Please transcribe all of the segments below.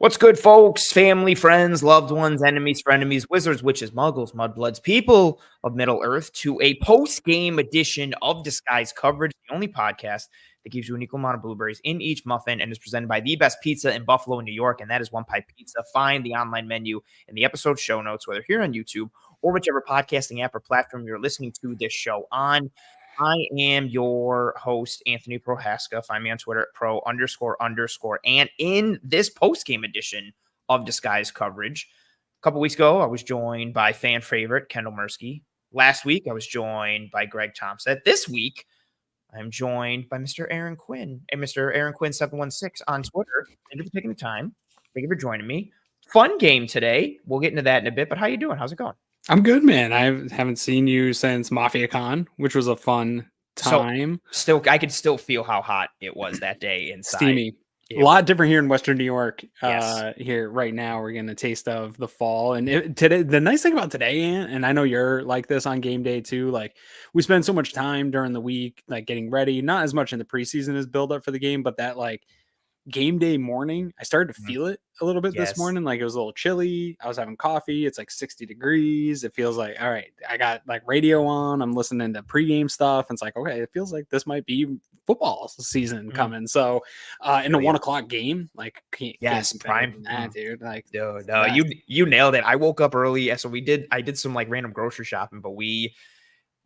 What's good, folks? Family, friends, loved ones, enemies, frenemies, wizards, witches, muggles, mudbloods, people of Middle Earth, to a post-game edition of Disguise Coverage, the only podcast that gives you an equal amount of blueberries in each muffin and is presented by the best pizza in Buffalo, New York, and that is One Pie Pizza. Find the online menu in the episode show notes, whether here on YouTube or whichever podcasting app or platform you're listening to this show on. I am your host, Anthony Prohaska. Find me on Twitter at pro__. And in this post-game edition of Disguise Coverage, a couple weeks ago, I was joined by fan favorite Kendall Mursky. Last week, I was joined by Greg Thompson. This week, I'm joined by Mr. Aaron Quinn and Mr. Aaron Quinn 716 on Twitter. Thank you for taking the time. Thank you for joining me. Fun game today. We'll get into that in a bit, but how you doing? How's it going? I'm good, man. I haven't seen you since Mafia Con, which was a fun time. So I could still feel how hot it was that day inside. Steamy. A lot different here in Western New York. Yes. Here right now, we're getting a taste of the fall. And today, the nice thing about today, and I know you're like this on game day too. Like we spend so much time during the week, like getting ready. Not as much in the preseason as build up for the game, but that like game day morning, I started to feel it a little bit this morning. Like it was a little chilly. I was having coffee. It's like 60 degrees. It feels like, all right, I got like radio on. I'm listening to pregame stuff. And it's like, okay, it feels like this might be football season coming. So in a 1 o'clock game, like can't prime that, dude. Like no, you nailed it. I woke up early. So I did some like random grocery shopping, but we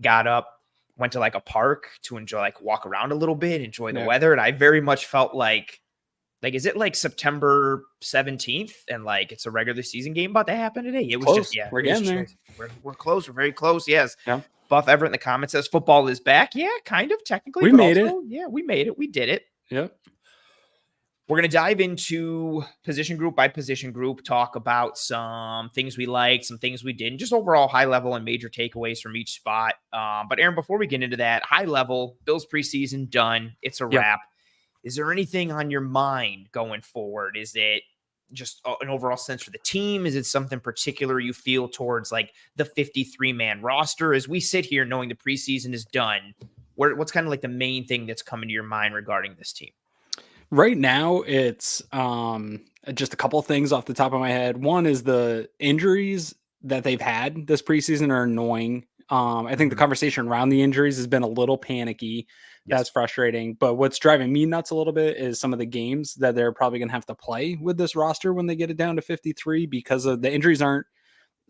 got up, went to like a park to enjoy, like walk around a little bit, enjoy the weather. And I very much felt like, is it like September 17th and like it's a regular season game about to happen today? It was close. just, we're getting there. We're close. We're very close. Yes. Yeah. Buff Everett in the comments says football is back. Yeah, kind of technically. We made it. Yeah, we made it. We did it. Yep. We're going to dive into position group by position group, talk about some things we liked, some things we didn't, just overall high level and major takeaways from each spot. But Aaron, before we get into that, high level, Bills preseason done. It's a wrap. Is there anything on your mind going forward? Is it just an overall sense for the team? Is it something particular you feel towards like the 53-man roster? As we sit here knowing the preseason is done, what's kind of like the main thing that's coming to your mind regarding this team? Right now, it's just a couple things off the top of my head. One is the injuries that they've had this preseason are annoying. I think the conversation around the injuries has been a little panicky. That's frustrating. But what's driving me nuts a little bit is some of the games that they're probably going to have to play with this roster when they get it down to 53 because of the injuries aren't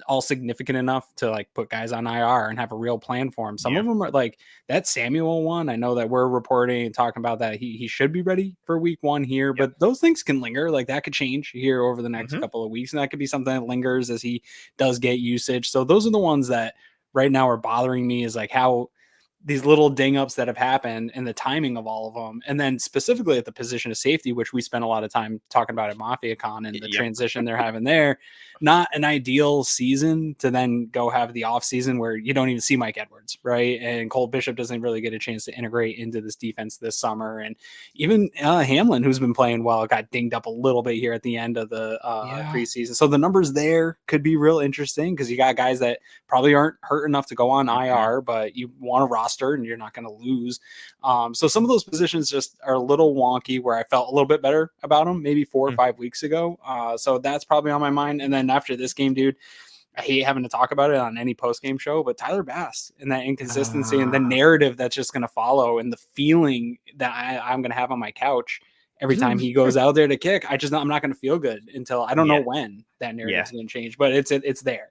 all significant enough to like put guys on IR and have a real plan for them. Some of them are like that Samuel one. I know that we're reporting and talking about that he should be ready for week 1 here, but those things can linger. Like that could change here over the next couple of weeks. And that could be something that lingers as he does get usage. So those are the ones that right now are bothering me, is like how these little ding ups that have happened and the timing of all of them. And then specifically at the position of safety, which we spent a lot of time talking about at Mafia Con and the transition they're having there, not an ideal season to then go have the off season where you don't even see Mike Edwards. Right. And Cole Bishop doesn't really get a chance to integrate into this defense this summer. And even Hamlin, who's been playing well, got dinged up a little bit here at the end of the preseason. So the numbers there could be real interesting because you got guys that probably aren't hurt enough to go on IR, but you want to roster and you're not going to lose. So some of those positions just are a little wonky where I felt a little bit better about them maybe 4 or 5 weeks ago. So that's probably on my mind. And then after this game, dude, I hate having to talk about it on any post-game show, but Tyler Bass and that inconsistency and the narrative that's just going to follow and the feeling that I'm going to have on my couch every time he goes out there to kick. I'm not going to feel good until I don't know when that narrative is going to change, but it's there.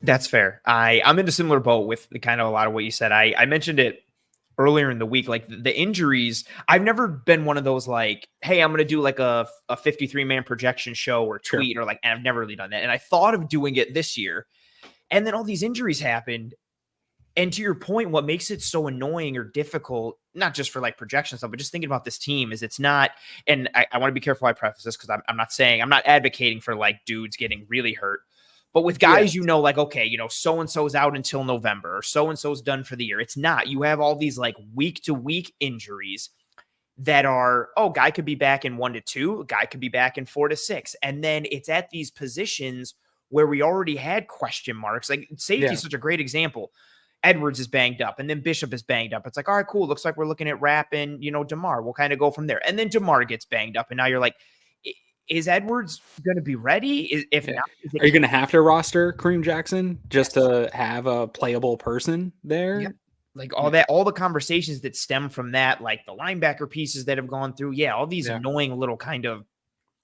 That's fair. I'm in a similar boat with kind of a lot of what you said. I mentioned it earlier in the week, like the injuries. I've never been one of those like, hey, I'm going to do like a 53-man projection show or tweet or like, and I've never really done that. And I thought of doing it this year. And then all these injuries happened. And to your point, what makes it so annoying or difficult, not just for like projection stuff, but just thinking about this team is it's not, and I want to be careful I preface this because I'm not advocating for like dudes getting really hurt. But with guys, like, okay, so-and-so's out until November or so-and-so's done for the year. It's not. You have all these like week-to-week injuries that are, guy could be back in 1 to 2, guy could be back in 4 to 6. And then it's at these positions where we already had question marks. Like safety is such a great example. Edwards is banged up and then Bishop is banged up. It's like, all right, cool. Looks like we're looking at Rapp and, DeMar. We'll kind of go from there. And then DeMar gets banged up. And now you're like, is Edwards going to be ready? If Yeah. not, Are you going to have to roster Kareem Jackson just to have a playable person there? Yep. Like all the conversations that stem from that, like the linebacker pieces that have gone through. Yeah. All these annoying little kind of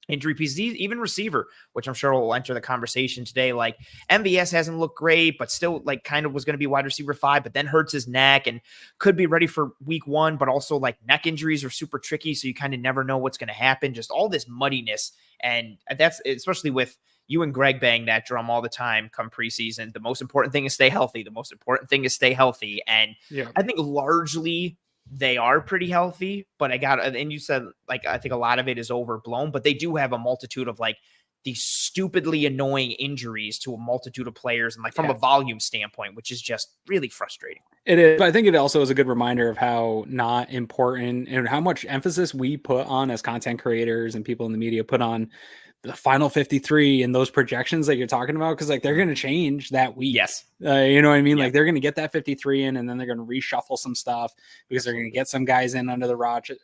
injury pieces, even receiver, which I'm sure will enter the conversation today. Like MVS hasn't looked great, but still like kind of was going to be wide receiver 5, but then hurts his neck and could be ready for week 1, but also like neck injuries are super tricky. So you kind of never know what's going to happen. Just all this muddiness. And that's especially with you and Greg bang that drum all the time come preseason. The most important thing is stay healthy. The most important thing is stay healthy. And I think largely they are pretty healthy, but and you said, like, I think a lot of it is overblown, but they do have a multitude of like these stupidly annoying injuries to a multitude of players. And like from a volume standpoint, which is just really frustrating. It is. But I think it also is a good reminder of how not important and how much emphasis we put on as content creators and people in the media put on the final 53 and those projections that you're talking about. Cause like they're going to change that week. Yes. You know what I mean? Like they're going to get that 53 in and then they're going to reshuffle some stuff because they're going to get some guys in under the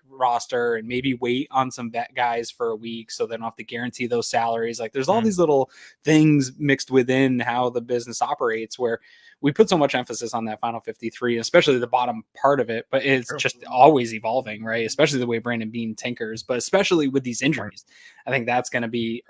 roster and maybe wait on some vet guys for a week. So they don't have to guarantee those salaries. Like there's all these little things mixed within how the business operates where we put so much emphasis on that final 53, especially the bottom part of it, but it's just always evolving, right? Especially the way Brandon Beane tinkers, but especially with these injuries, I think that's going to be,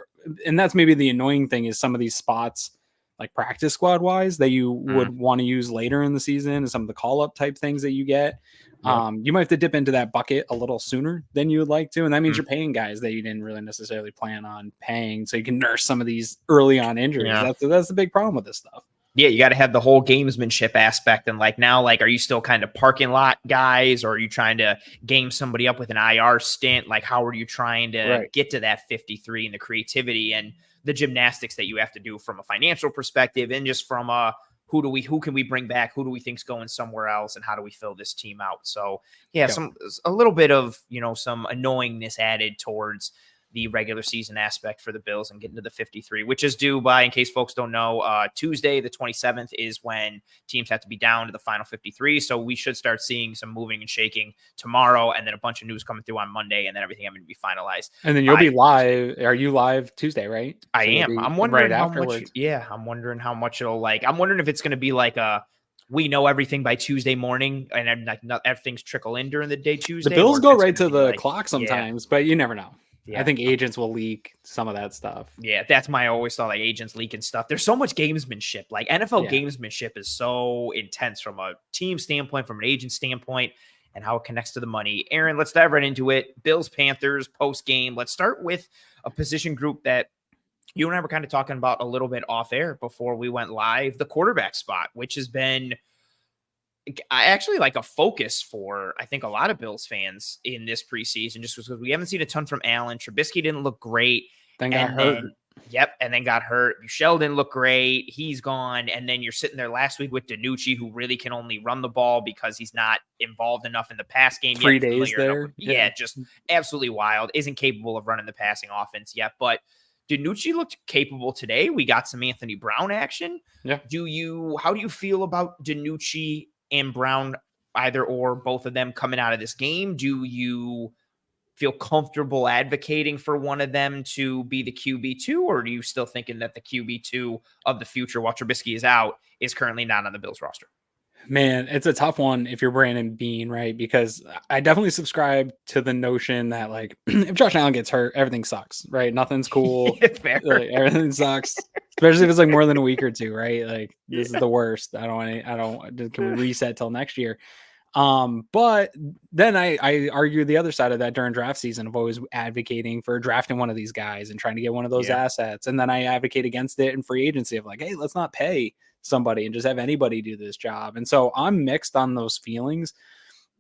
and that's maybe the annoying thing is some of these spots like practice squad wise that you would want to use later in the season and some of the call up type things that you get. You might have to dip into that bucket a little sooner than you would like to. And that means you're paying guys that you didn't really necessarily plan on paying. So you can nurse some of these early on injuries. That's the big problem with this stuff. Yeah, you got to have the whole gamesmanship aspect. And like now, like, are you still kind of parking lot guys or are you trying to game somebody up with an IR stint? Like, how are you trying to get to that 53 and the creativity and the gymnastics that you have to do from a financial perspective and just from a who can we bring back? Who do we think's going somewhere else? And how do we fill this team out? So a little bit of, some annoyingness added towards the regular season aspect for the Bills and getting to the 53, which is due by, in case folks don't know, Tuesday, the 27th is when teams have to be down to the final 53. So we should start seeing some moving and shaking tomorrow and then a bunch of news coming through on Monday and then everything having to be finalized. And then you'll be live. Are you live Tuesday, right? I am. I'm wondering how much. Yeah. I'm wondering how much it'll I'm wondering if it's going to be like we know everything by Tuesday morning and then like everything's trickle in during the day Tuesday. The Bills go right to the clock sometimes, but you never know. Yeah. I think agents will leak some of that stuff. Yeah, that's my always thought, like agents leaking stuff. There's so much gamesmanship. Like NFL gamesmanship is so intense from a team standpoint, from an agent standpoint, and how it connects to the money. Aaron, let's dive right into it. Bills, Panthers, post-game. Let's start with a position group that you and I were kind of talking about a little bit off air before we went live, the quarterback spot, which has been actually like a focus for, I think, a lot of Bills fans in this preseason, just because we haven't seen a ton from Allen. Trubisky didn't look great. Then got hurt. And then got hurt. Michelle didn't look great. He's gone. And then you're sitting there last week with DiNucci, who really can only run the ball because he's not involved enough in the pass game. 3 days there. Yeah, just absolutely wild. Isn't capable of running the passing offense yet. But DiNucci looked capable today. We got some Anthony Brown action. Yeah. How do you feel about DiNucci and Brown, either or both of them coming out of this game? Do you feel comfortable advocating for one of them to be the QB2, or are you still thinking that the QB2 of the future, while Trubisky is out, is currently not on the Bills roster? Man, it's a tough one if you're Brandon Beane, right? Because I definitely subscribe to the notion that, like, if Josh Allen gets hurt, everything sucks, right? Nothing's cool. Fair. Like, everything sucks, especially if it's like more than a week or two, right? Like, this is the worst. Can we reset till next year? But then I argue the other side of that during draft season of always advocating for drafting one of these guys and trying to get one of those assets. And then I advocate against it in free agency of like, hey, let's not pay somebody and just have anybody do this job. And so I'm mixed on those feelings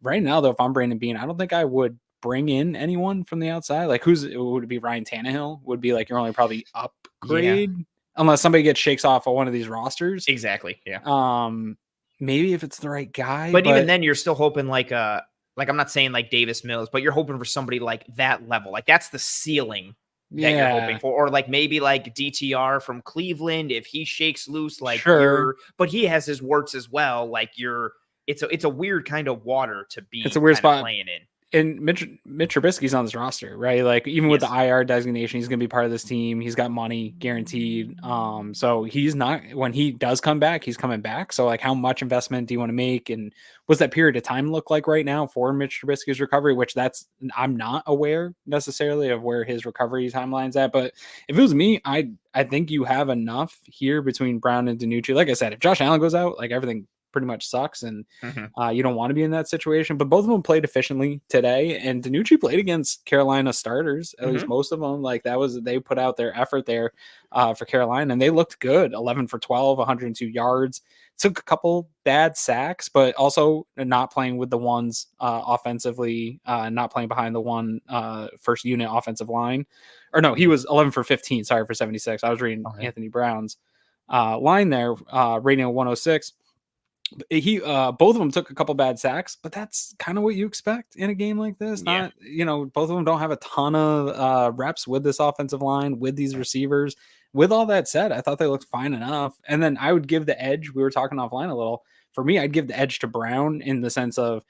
right now, though. If I'm Brandon Beane, I don't think I would bring in anyone from the outside. Like, would it be? Ryan Tannehill would be like your only probably upgrade unless somebody shakes off of one of these rosters. Exactly. Yeah. Maybe if it's the right guy, but even then you're still hoping like I'm not saying like Davis Mills, but you're hoping for somebody like that level. Like that's the ceiling that you're hoping for. Or like maybe like DTR from Cleveland, if he shakes loose, like but he has his warts as well. Like it's a weird kind of water to be it's a weird spot playing in. and Mitch Trubisky's on this roster, right? Like even with the IR designation, he's going to be part of this team. He's got money guaranteed. So he's not, when he does come back, he's coming back. So like how much investment do you want to make? And what's that period of time look like right now for Mitch Trubisky's recovery, which I'm not aware necessarily of where his recovery timeline's at. But if it was me, I think you have enough here between Brown and DiNucci. Like I said, if Josh Allen goes out, like everything pretty much sucks, and you don't want to be in that situation. But both of them played efficiently today, and DiNucci played against Carolina starters, at least most of them. Like they put out their effort there for Carolina, and they looked good. 11 for 12, 102 yards. Took a couple bad sacks, but also not playing with the ones offensively, not playing behind the one first unit offensive line. Or no, he was 11 for 15. Sorry, for 76. I was reading Anthony Brown's line there, rating of 106. Both of them took a couple bad sacks, but that's kind of what you expect in a game like this. Not, both of them don't have a ton of reps with this offensive line, with these receivers. With all that said, I thought they looked fine enough. And then I would give the edge. We were talking offline a little. For me, I'd give the edge to Brown in the sense of,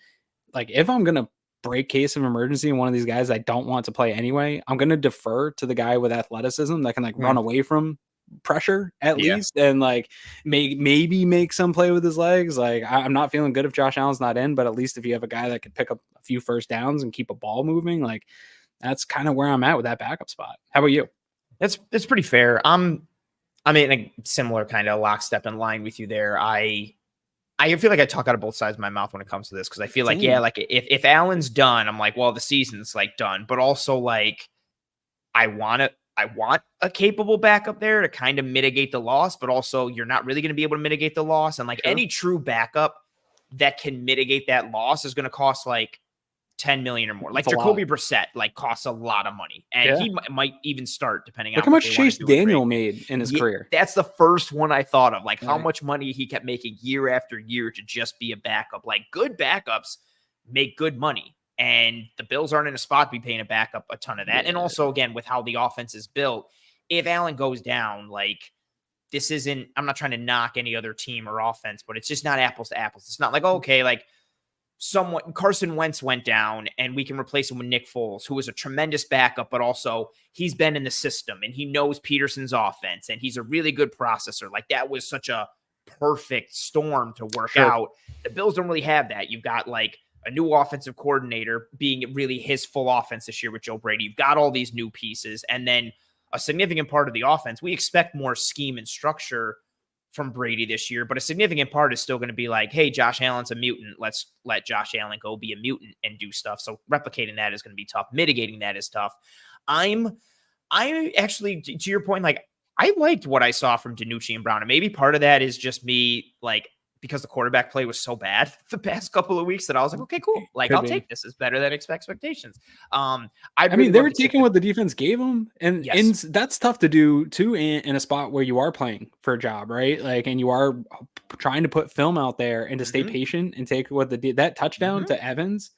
like, if I'm going to break case of emergency and one of these guys I don't want to play anyway, I'm going to defer to the guy with athleticism that can like run away from pressure at least, and like maybe make some play with his legs. Like I'm not feeling good if Josh Allen's not in, but at least if you have a guy that can pick up a few first downs and keep a ball moving, like that's kind of where I'm at with that backup spot. How about you? That's pretty fair. I'm in a similar kind of lockstep in line with you there. I feel like I talk out of both sides of my mouth when it comes to this, because I feel like like if Allen's done, I'm like, well, the season's like done, but also like I want a capable backup there to kind of mitigate the loss, but also you're not really going to be able to mitigate the loss. And like any true backup that can mitigate that loss is going to cost like 10 million or more. Like Jacoby Brissett, like costs a lot of money, and he might even start depending on how much Chase Daniel made in his career. That's the first one I thought of, like how much money he kept making year after year to just be a backup. Like good backups make good money. And the Bills aren't in a spot to be paying a backup a ton of that. And also, again, with how the offense is built, if Allen goes down, like this isn't, I'm not trying to knock any other team or offense, but it's just not apples to apples. It's not like, okay, like Carson Wentz went down and we can replace him with Nick Foles, who is a tremendous backup, but also he's been in the system and he knows Peterson's offense and he's a really good processor. Like that was such a perfect storm to work out. The Bills don't really have that. You've got like a new offensive coordinator being really his full offense this year with Joe Brady. You've got all these new pieces. And then a significant part of the offense, we expect more scheme and structure from Brady this year, but a significant part is still going to be like, hey, Josh Allen's a mutant. Let's let Josh Allen go be a mutant and do stuff. So replicating that is going to be tough. Mitigating that is tough. I actually, to your point, like I liked what I saw from DiNucci and Brown. And maybe part of that is just me, like, because the quarterback play was so bad the past couple of weeks that I was like, okay, cool. Like, I'll take this. It's better than expectations. I mean, they were taking what the defense gave them. And that's tough to do too in a spot where you are playing for a job, right? Like, and you are trying to put film out there and to stay patient and take what that touchdown to Evans.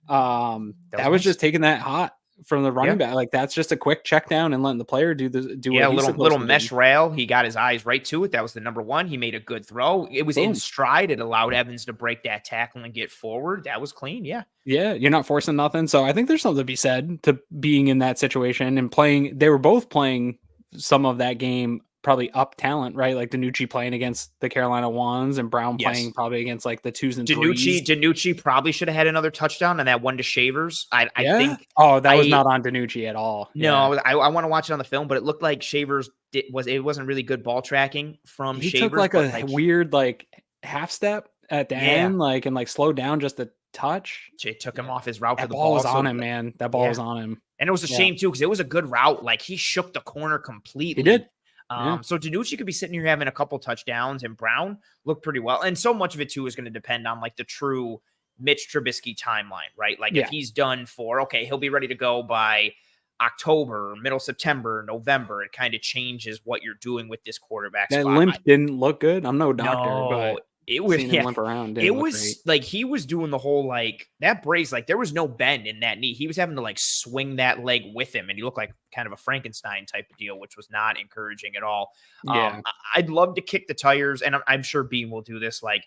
That was just taking that hot from the running back. Like that's just a quick check down and letting the player do a little mesh rail. He got his eyes right to it. That was the number one. He made a good throw. It was in stride. It allowed Evans to break that tackle and get forward. That was clean. Yeah, you're not forcing nothing. So I think there's something to be said to being in that situation and playing. They were both playing some of that game probably up talent, right? Like DiNucci playing against the Carolina ones and Brown playing probably against like the twos and threes. DiNucci probably should have had another touchdown on that one to Shavers. I think. Oh, that was not on DiNucci at all. No, I want to watch it on the film, but it looked like Shavers it wasn't really good ball tracking from Shavers. He took like a weird like half step at the end, like and like slowed down just a touch. It took him off his route to the ball. Was on him, man. That ball was on him. And it was a shame too, because it was a good route. Like he shook the corner completely. He did. So DiNucci could be sitting here having a couple touchdowns, and Brown looked pretty well. And so much of it too is going to depend on like the true Mitch Trubisky timeline, right? Like if he's done he'll be ready to go by October, middle September, November. It kind of changes what you're doing with this quarterback spot. That limp didn't look good. I'm no doctor, but it was limp around. It was like he was doing the whole like that brace. Like there was no bend in that knee. He was having to like swing that leg with him, and he looked like kind of a Frankenstein type of deal, which was not encouraging at all. I'd love to kick the tires, and I'm sure Bean will do this. Like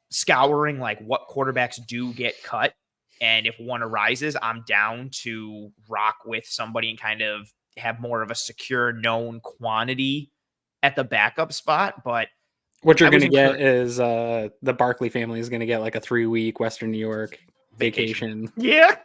scouring, like what quarterbacks do get cut And if one arises, I'm down to rock with somebody and kind of have more of a secure known quantity at the backup spot. But What you're I going was to get encouraged. is the Barkley family is going to get like a 3-week Western New York vacation Yeah.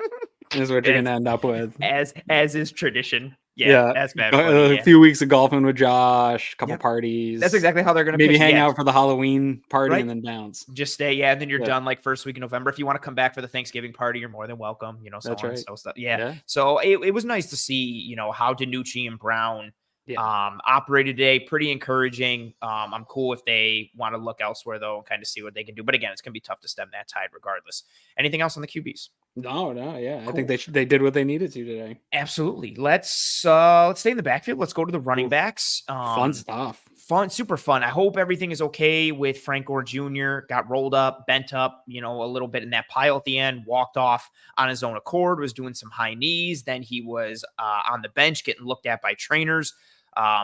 is what you're going to end up with. As is tradition. Yeah, Yeah. that's bad funny. A Yeah. few weeks of golfing with Josh, a couple Yep. That's parties, exactly how they're going to maybe pitch it. hang Yeah. out for the Halloween party Right. and then bounce. Just stay. Yeah. And then you're Yeah. done like first week in November. If you want to come back for the Thanksgiving party, you're more than welcome, so That's on and right. so stuff. Yeah. Yeah. So it was nice to see, how DiNucci and Brown operated today. Pretty encouraging. I'm cool if they want to look elsewhere though and kind of see what they can do. But again, it's going to be tough to stem that tide regardless. Anything else on the QBs? No, yeah. Cool. I think they did what they needed to today. Absolutely. Let's stay in the backfield. Let's go to the running backs. Fun stuff. Super fun. I hope everything is okay with Frank Gore Jr. Got rolled up, bent up, a little bit in that pile at the end, walked off on his own accord, was doing some high knees. Then he was on the bench getting looked at by trainers. I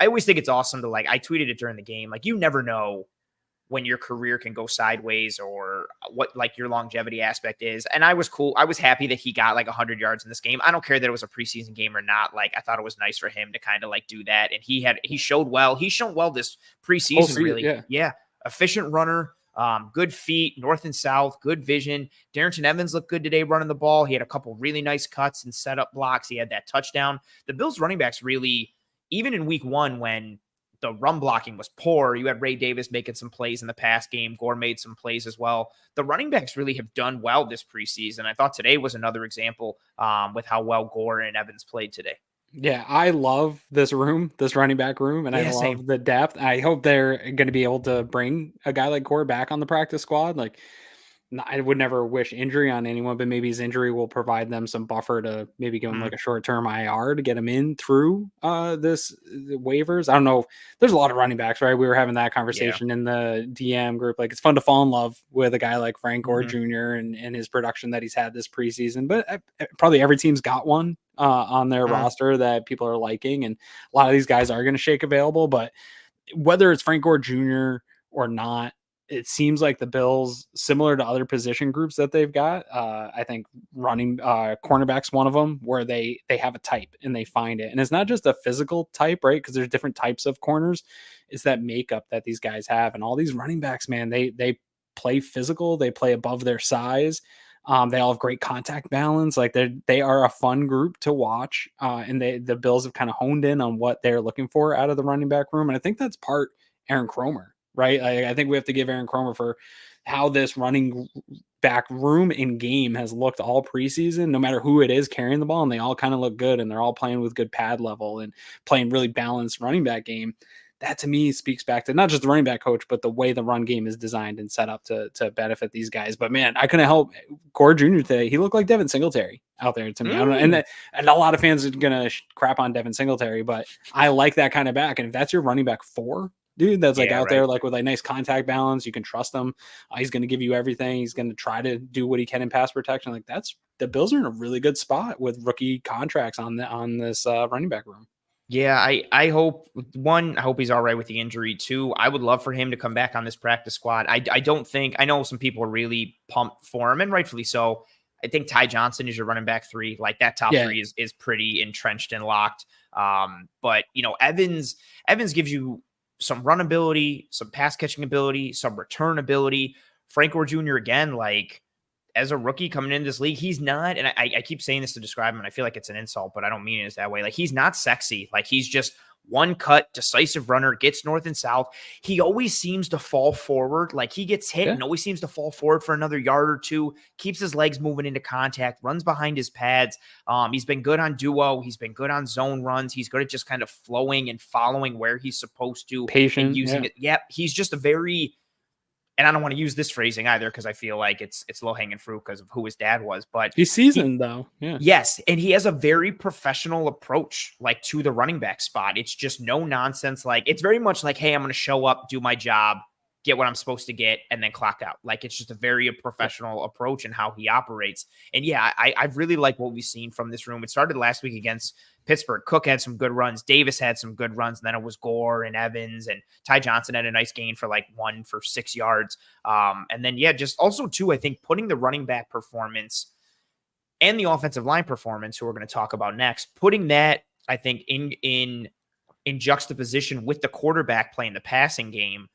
always think it's awesome to I tweeted it during the game. You never know when your career can go sideways or what your longevity aspect is. And I was cool. I was happy that he got 100 yards in this game. I don't care that it was a preseason game or not. I thought it was nice for him to kind of do that. And he showed well. He's shown well this preseason, really. Yeah. Efficient runner, good feet, north and south, good vision. Darrington Evans looked good today running the ball. He had a couple really nice cuts and setup blocks. He had that touchdown. The Bills running backs really, even in week 1, when the run blocking was poor, you had Ray Davis making some plays in the pass game. Gore made some plays as well. The running backs really have done well this preseason. I thought today was another example with how well Gore and Evans played today. Yeah, I love this running back room, and I love the depth. I hope they're going to be able to bring a guy like Gore back on the practice squad. I would never wish injury on anyone, but maybe his injury will provide them some buffer to maybe give him a short-term IR to get him in through this waivers. I don't know. There's a lot of running backs, right? We were having that conversation in the DM group. It's fun to fall in love with a guy like Frank Gore Jr. and his production that he's had this preseason, but probably every team's got one on their roster that people are liking. And a lot of these guys are going to shake available, but whether it's Frank Gore Jr. or not, it seems like the Bills, similar to other position groups that they've got, I think running cornerback's one of them where they have a type and they find it. And it's not just a physical type, right? Because there's different types of corners. It's that makeup that these guys have. And all these running backs, man, they play physical. They play above their size. They all have great contact balance. They are a fun group to watch. And the Bills have kind of honed in on what they're looking for out of the running back room. And I think that's part Aaron Cromer. Right. I think we have to give Aaron Cromer for how this running back room in game has looked all preseason, no matter who it is carrying the ball. And they all kind of look good and they're all playing with good pad level and playing really balanced running back game. That to me speaks back to not just the running back coach, but the way the run game is designed and set up to benefit these guys. But man, I couldn't help Gore Jr. today. He looked like Devin Singletary out there to me. I don't know. And a lot of fans are going to crap on Devin Singletary, but I like that kind of back. And if that's your running back 4, dude, that's out there with a nice contact balance. You can trust him. He's going to give you everything. He's going to try to do what he can in pass protection. That's the Bills are in a really good spot with rookie contracts on this running back room. Yeah, I hope he's all right with the injury. 2, I would love for him to come back on this practice squad. I know some people are really pumped for him, and rightfully so. I think Ty Johnson is your running back 3. That top 3 is pretty entrenched and locked. But Evans gives you some run ability, some pass catching ability, some return ability. Frank Gore Jr. again, as a rookie coming into this league, he's not, and I keep saying this to describe him, and I feel like it's an insult, but I don't mean it that way. He's not sexy. He's just one cut, decisive runner, gets north and south. He always seems to fall forward. He gets hit and always seems to fall forward for another yard or 2, keeps his legs moving into contact, runs behind his pads. He's been good on duo. He's been good on zone runs. He's good at just kind of flowing and following where he's supposed to. Patient. And using it. Yep. He's just a very, and I don't want to use this phrasing either because I feel like it's low-hanging fruit because of who his dad was. But he's seasoned though. Yeah. Yes, and he has a very professional approach to the running back spot. It's just no nonsense. It's very much hey, I'm going to show up, do my job, get what I'm supposed to get, and then clock out. It's just a very professional approach in how he operates. And yeah, I really like what we've seen from this room. It started last week against Pittsburgh. Cook had some good runs. Davis had some good runs. And then it was Gore and Evans, and Ty Johnson had a nice gain for 1 for 6 yards. And then, just also too, I think putting the running back performance and the offensive line performance, who we're going to talk about next, putting that, I think, in juxtaposition with the quarterback playing the passing game,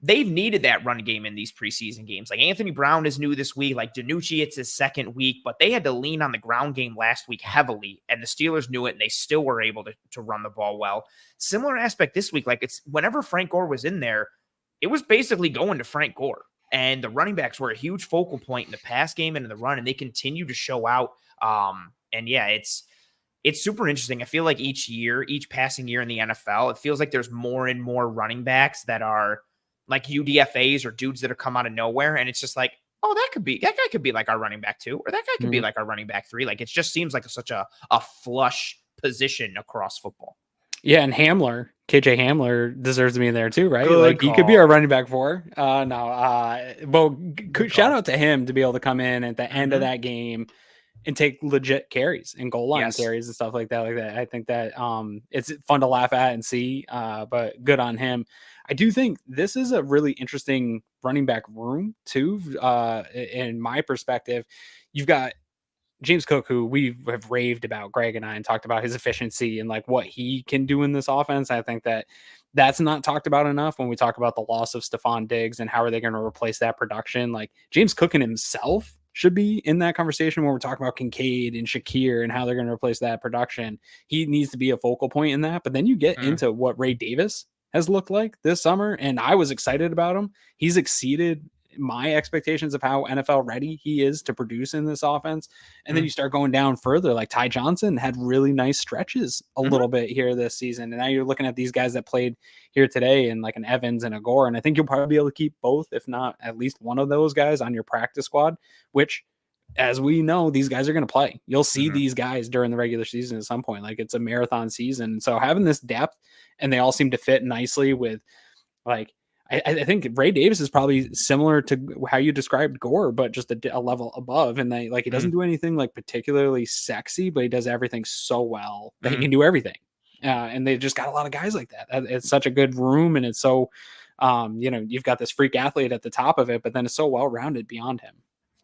they've needed that run game in these preseason games. Like Anthony Brown is new this week. Like DiNucci, it's his second week, but they had to lean on the ground game last week heavily, and the Steelers knew it, and they still were able to run the ball well. Similar aspect this week. Like, it's whenever Frank Gore was in there, it was basically going to Frank Gore. And the running backs were a huge focal point in the pass game and in the run, and they continue to show out. And yeah, it's super interesting. I feel like each passing year in the NFL, it feels like there's more and more running backs that are like UDFAs or dudes that are come out of nowhere. And it's just like, oh, that guy could be like our running back 2, or that guy could be like our running back 3. Like, it just seems like such a flush position across football. Yeah, and KJ Hamler deserves to be in there too, right? Good like call. He could be our running back 4. Shout out to him to be able to come in at the end of that game and take legit carries and goal line carries and stuff like that. I think that it's fun to laugh at and see, but good on him. I do think this is a really interesting running back room too. In my perspective, you've got James Cook, who we have raved about, Greg and I, and talked about his efficiency and like what he can do in this offense. I think that that's not talked about enough when we talk about the loss of Stephon Diggs and how are they going to replace that production. Like, James Cook and himself should be in that conversation when we're talking about Kincaid and Shakir and how they're going to replace that production. He needs to be a focal point in that. But then you get into what Ray Davis has looked like this summer, and I was excited about him. He's exceeded my expectations of how NFL ready he is to produce in this offense. And then you start going down further, like Ty Johnson had really nice stretches a little bit here this season. And now you're looking at these guys that played here today and like an Evans and a Gore. And I think you'll probably be able to keep both, if not at least one of those guys on your practice squad, which, as we know, these guys are going to play. You'll see these guys during the regular season at some point. Like, it's a marathon season. So having this depth, and they all seem to fit nicely with, like, I think Ray Davis is probably similar to how you described Gore, but just a level above. And they, like, he doesn't do anything like particularly sexy, but he does everything so well that he can do everything. And they've just got a lot of guys like that. It's such a good room, and it's so, you've got this freak athlete at the top of it, but then it's so well-rounded beyond him.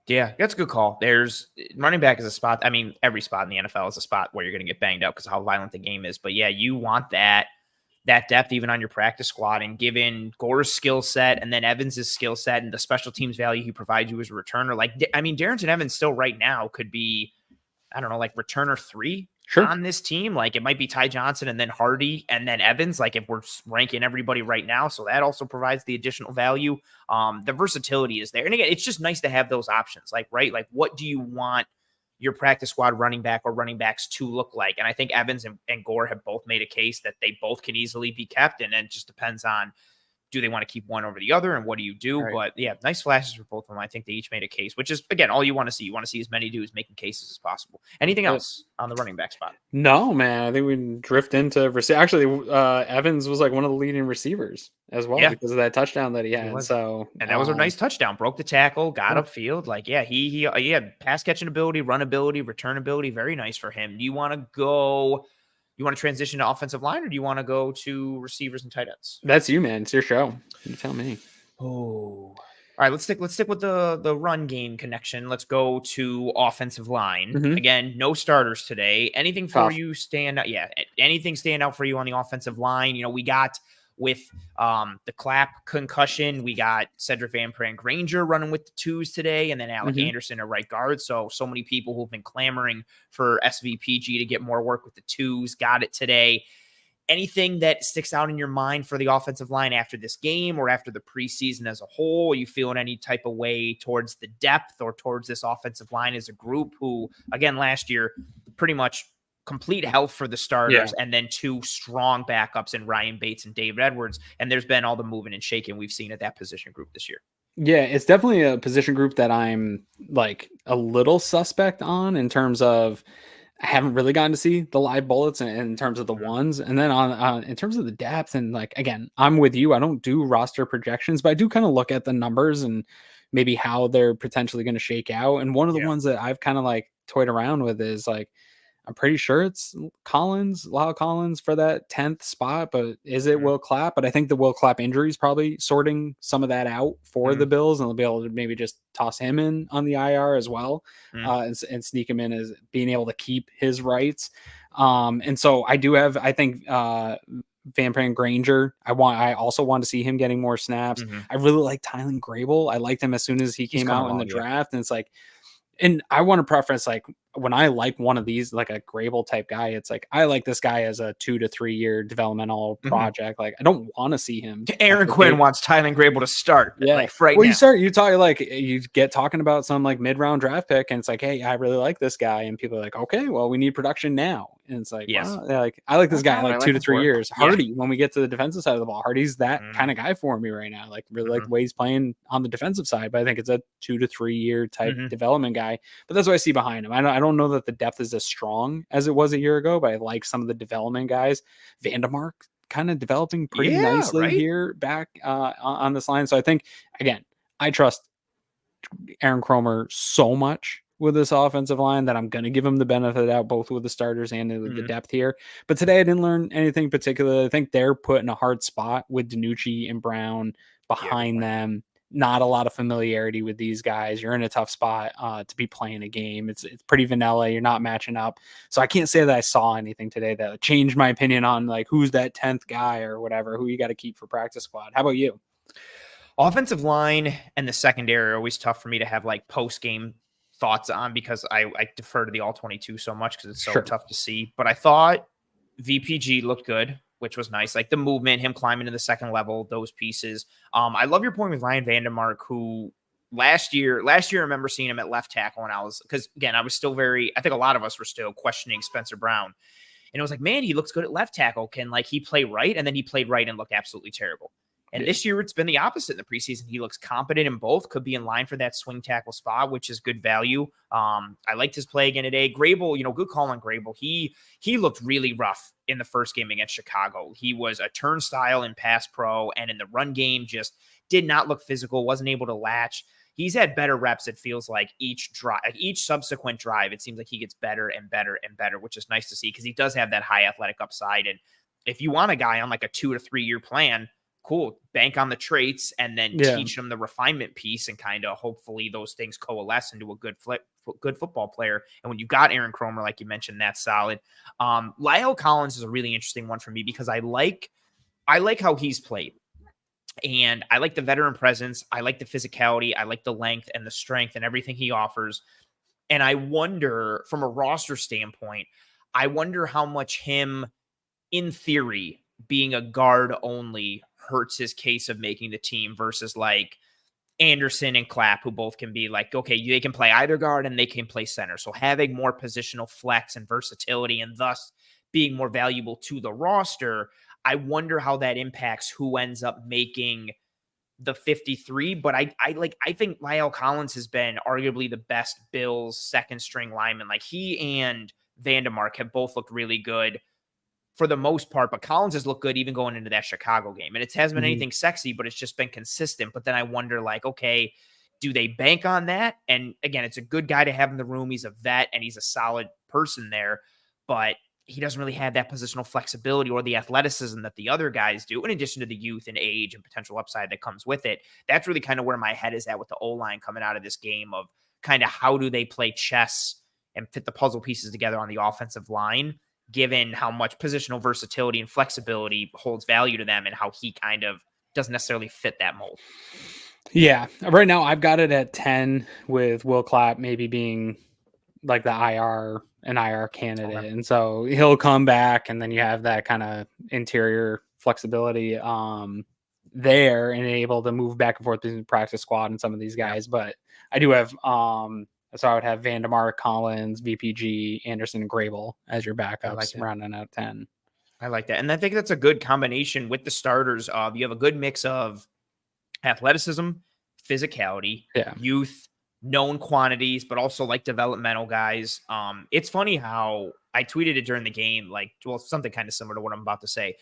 Yeah, that's a good call. There's running back is a spot. I mean, every spot in the NFL is a spot where you're going to get banged up because of how violent the game is. But yeah, you want that depth even on your practice squad, and given Gore's skill set and then Evans's skill set and the special teams value he provides you as a returner. Like, I mean, Darrington Evans still right now could be, I don't know, like returner 3 on this team. Like, it might be Ty Johnson and then Hardy and then Evans, like if we're ranking everybody right now. So that also provides the additional value. The versatility is there. And again, it's just nice to have those options. Like, right, like what do you want your practice squad running back or running backs to look like? And I think Evans and Gore have both made a case that they both can easily be kept. And then it just depends on, do they want to keep one over the other, and what do you do? Right. But yeah, nice flashes for both of them. I think they each made a case, which is, again, all you want to see. You want to see as many dudes making cases as possible. Anything else on the running back spot? No, man. I think we drift into actually, Evans was like one of the leading receivers as well because of that touchdown that he had. So, and that was a nice touchdown. Broke the tackle, got upfield. Like, yeah, he had pass catching ability, run ability, return ability. Very nice for him. Do you want to transition to offensive line, or do you want to go to receivers and tight ends? That's you, man. It's your show. You tell me. Oh, all right. Let's stick with the run game connection. Let's go to offensive line. Again, no starters today. Anything for you stand out? Yeah. Anything stand out for you on the offensive line? You know, we got with the Clapp concussion, we got Cedric Van Pran Granger running with the 2s today, and then Alec Anderson at right guard. So many people who've been clamoring for SVPG to get more work with the 2s got it today. Anything that sticks out in your mind for the offensive line after this game or after the preseason as a whole? Are you feeling any type of way towards the depth or towards this offensive line as a group who, again, last year, pretty much complete health for the starters, and then 2 strong backups in Ryan Bates and David Edwards. And there's been all the moving and shaking we've seen at that position group this year. Yeah, it's definitely a position group that I'm like a little suspect on in terms of I haven't really gotten to see the live bullets in terms of the ones. And then on in terms of the depth, and like, again, I'm with you. I don't do roster projections, but I do kind of look at the numbers and maybe how they're potentially going to shake out. And one of the ones that I've kind of like toyed around with is like, I'm pretty sure it's Lyle Collins for that 10th spot, but is it Mm-hmm. Will Clapp? But I think the Will Clapp injury is probably sorting some of that out for Mm-hmm. the Bills, and they'll be able to maybe just toss him in on the IR as well, Mm-hmm. and sneak him in as being able to keep his rights. And so I think Van Pran Granger. I also want to see him getting more snaps. Mm-hmm. I really like Tylen Grable. I liked him as soon as he He's came coming out in the along, yeah. draft, and it's like, and I want to preference, like, when I like one of these, like a Grable type guy, it's like I like this guy as a 2 to 3 year developmental Mm-hmm. project. Like, I don't want to see him Aaron after Quinn day. wants Tylen Grable to start Yeah. like right Well, now. you talk, like, you get talking about some like mid-round draft pick, and it's like, hey, I really like this guy, and people are like, okay, well, we need production now, and it's like, Yes. well, yeah, like, I like this That's guy not what I like 2 like to him 3 for. years. Yeah. Hardy, when we get to the defensive side of the ball, Hardy's that kind Mm-hmm. of guy for me right now. Like, really like Mm-hmm. the way he's playing on the defensive side, but I think it's a 2 to 3 year type Mm-hmm. development guy. But that's what I see behind him. I don't know that the depth is as strong as it was a year ago, but I like some of the development guys. Vandemark kind of developing pretty Yeah, nicely right. here back on this line. So I think, again, I trust Aaron Cromer so much with this offensive line that I'm going to give him the benefit of the doubt, both with the starters and with the Mm-hmm. depth here. But today I didn't learn anything particular. I think they're put in a hard spot with DiNucci and Brown Yeah, good behind point. them. Not a lot of familiarity with these guys. You're in a tough spot to be playing a game. It's pretty vanilla. You're not matching up. So I can't say that I saw anything today that changed my opinion on like who's that 10th guy or whatever, who you got to keep for practice squad. How about you? Offensive line and the secondary are always tough for me to have like post game thoughts on because I defer to the all 22 so much because it's so Sure. tough to see. But I thought VPG looked good, which was nice. Like the movement, him climbing to the second level, those pieces. I love your point with Ryan Vandermark, who last year I remember seeing him at left tackle, and because again, I was still I think a lot of us were still questioning Spencer Brown. And it was like, man, he looks good at left tackle. Can like he play right? And then he played right and looked absolutely terrible. And this year it's been the opposite in the preseason. He looks competent in both, could be in line for that swing tackle spot, which is good value. I liked his play again today. Grable, good call on Grable. He looked really rough in the first game against Chicago. He was a turnstile in pass pro, and in the run game just did not look physical, wasn't able to latch. He's had better reps, it feels like, each subsequent drive. It seems like he gets better and better and better, which is nice to see because he does have that high athletic upside. And if you want a guy on like a 2 to 3 year plan, cool, bank on the traits and then teach them the refinement piece, and kind of hopefully those things coalesce into a good football player. And when you got Aaron Cromer, like you mentioned, that's solid. Lyle Collins is a really interesting one for me because I like how he's played. And I like the veteran presence. I like the physicality. I like the length and the strength and everything he offers. And I wonder, from a roster standpoint, I wonder how much him, in theory, being a guard only hurts his case of making the team versus like Anderson and Clapp, who both can be like, okay, they can play either guard and they can play center. So having more positional flex and versatility and thus being more valuable to the roster, I wonder how that impacts who ends up making the 53. But I think Lyle Collins has been arguably the best Bills second string lineman. Like he and Vandemark have both looked really good for the most part, but Collins has looked good even going into that Chicago game. And it hasn't been anything sexy, but it's just been consistent. But then I wonder, like, okay, do they bank on that? And again, it's a good guy to have in the room. He's a vet and he's a solid person there, but he doesn't really have that positional flexibility or the athleticism that the other guys do, in addition to the youth and age and potential upside that comes with it. That's really kind of where my head is at with the O-line coming out of this game, of kind of how do they play chess and fit the puzzle pieces together on the offensive line, given how much positional versatility and flexibility holds value to them and how he kind of doesn't necessarily fit that mold. Yeah. Right now I've got it at 10 with Will Clapp maybe being like the IR candidate. Okay. And so he'll come back, and then you have that kind of interior flexibility there, and able to move back and forth between the practice squad and some of these guys. Yeah. But I do have so I would have Vandemark, Collins, VPG, Anderson, and Grable as your backups, rounding out 10. I like that. And I think that's a good combination with the starters of you have a good mix of athleticism, physicality, youth, known quantities, but also like developmental guys. It's funny how I tweeted it during the game, like, well, something kind of similar to what I'm about to say.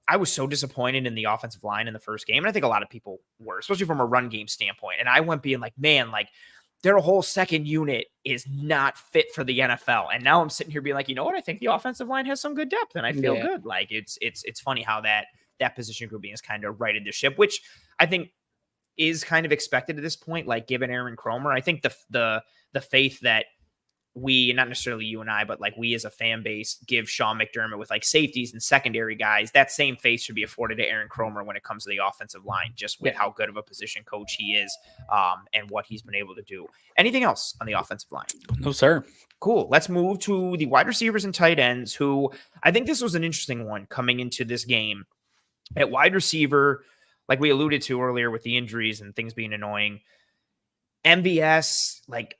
I was so disappointed in the offensive line in the first game. And I think a lot of people were, especially from a run game standpoint. And I went being like, man, like, their whole second unit is not fit for the NFL. And now I'm sitting here being like, you know what? I think the offensive line has some good depth, and I feel good. Like it's funny how that position grouping is kind of righted the ship, which I think is kind of expected at this point. Like given Aaron Cromer, I think the faith that we, not necessarily you and I, but like we as a fan base give Sean McDermott with like safeties and secondary guys, that same faith should be afforded to Aaron Cromer when it comes to the offensive line, just with how good of a position coach he is and what he's been able to do. Anything else on the offensive line? No, sir. Cool. Let's move to the wide receivers and tight ends, who I think this was an interesting one coming into this game. At wide receiver, like we alluded to earlier with the injuries and things being annoying, MVS, like,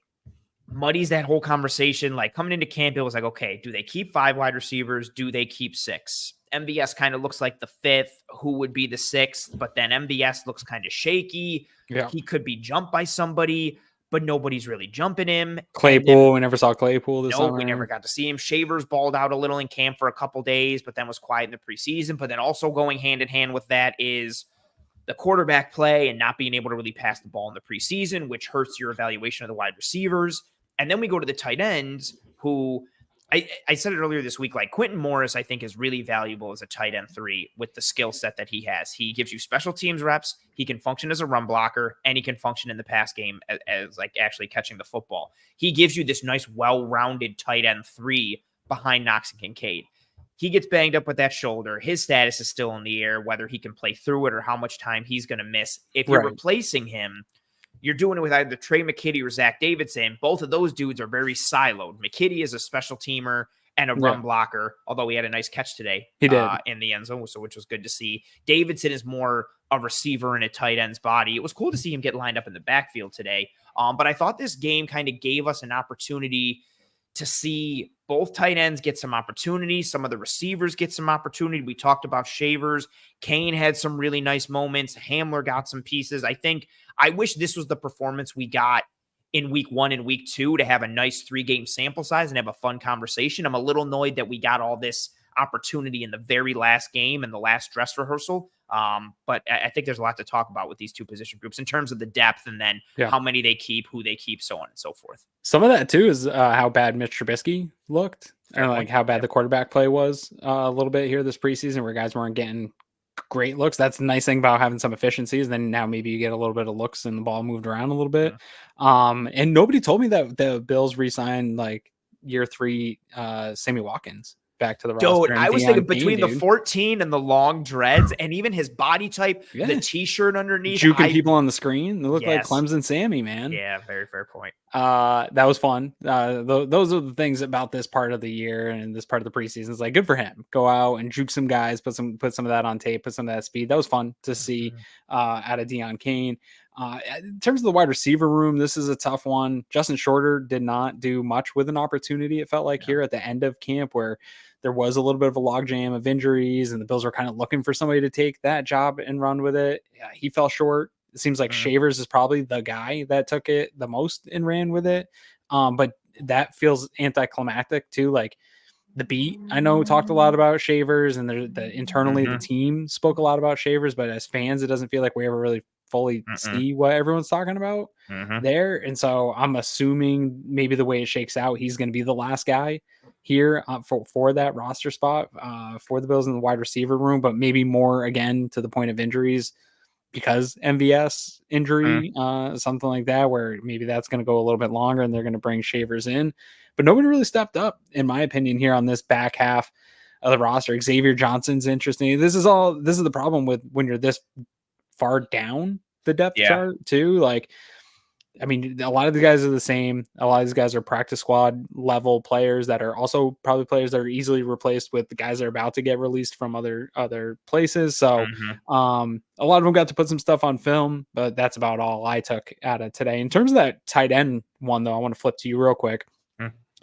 muddies that whole conversation. Like coming into camp, it was like, okay, do they keep 5 wide receivers? Do they keep 6? MVS kind of looks like the 5th. Who would be the 6th? But then MVS looks kind of shaky. Yeah. He could be jumped by somebody, but nobody's really jumping him. Claypool, we never saw Claypool this summer. We never got to see him. Shavers balled out a little in camp for a couple days, but then was quiet in the preseason. But then also going hand in hand with that is the quarterback play and not being able to really pass the ball in the preseason, which hurts your evaluation of the wide receivers. And then we go to the tight ends, who I said it earlier this week, like Quentin Morris, I think is really valuable as a tight end 3 with the skill set that he has. He gives you special teams reps. He can function as a run blocker, and he can function in the pass game as like actually catching the football. He gives you this nice, well-rounded tight end 3 behind Knox and Kincaid. He gets banged up with that shoulder. His status is still in the air, whether he can play through it or how much time he's going to miss. If you're replacing him, you're doing it with either Trey McKitty or Zach Davidson. Both of those dudes are very siloed. McKitty is a special teamer and a run blocker, although he had a nice catch today in the end zone, which was good to see. Davidson is more a receiver in a tight end's body. It was cool to see him get lined up in the backfield today. But I thought this game kind of gave us an opportunity to see both tight ends get some opportunity. Some of the receivers get some opportunity. We talked about Shavers. Kane had some really nice moments. Hamler got some pieces. I wish this was the performance we got in week 1 and week 2 to have a nice 3-game sample size and have a fun conversation. I'm a little annoyed that we got all this opportunity in the very last game and the last dress rehearsal. But I think there's a lot to talk about with these two position groups in terms of the depth and then how many they keep, who they keep, so on and so forth. Some of that too is how bad Mitch Trubisky looked and like how bad the quarterback play was a little bit here this preseason, where guys weren't getting great looks. That's the nice thing about having some efficiencies. Then now maybe you get a little bit of looks and the ball moved around a little bit. And nobody told me that the Bills re-signed like year 3 Sammy Watkins back to the roster. Dude, I was thinking between the 14 and the long dreads and even his body type, the t-shirt underneath. Juking people on the screen. They look like Clemson Sammy, man. Yeah, very fair point. That was fun. Those are the things about this part of the year and this part of the preseason. It's like, good for him. Go out and juke some guys, put some of that on tape, put some of that speed. That was fun to see out of Deion Kane. In terms of the wide receiver room, this is a tough one. Justin Shorter did not do much with an opportunity, it felt like, here at the end of camp, where there was a little bit of a logjam of injuries and the Bills were kind of looking for somebody to take that job and run with it. He fell short. It seems like Shavers is probably the guy that took it the most and ran with it. But that feels anticlimactic too. Like the beat, I know, talked a lot about Shavers, and internally the team spoke a lot about Shavers, but as fans, it doesn't feel like we ever really fully see what everyone's talking about there. And so I'm assuming maybe the way it shakes out, he's going to be the last guy here for that roster spot for the Bills in the wide receiver room, but maybe more again to the point of injuries, because MVS injury, something like that, where maybe that's going to go a little bit longer and they're going to bring Shavers in. But nobody really stepped up, in my opinion, here on this back half of the roster. Xavier Johnson's interesting. This is the problem with when you're this far down the depth chart too. Like, I mean, a lot of the guys are the same. A lot of these guys are practice squad level players that are also probably players that are easily replaced with the guys that are about to get released from other places. So a lot of them got to put some stuff on film, but that's about all I took out of today. In terms of that tight end one, though, I want to flip to you real quick.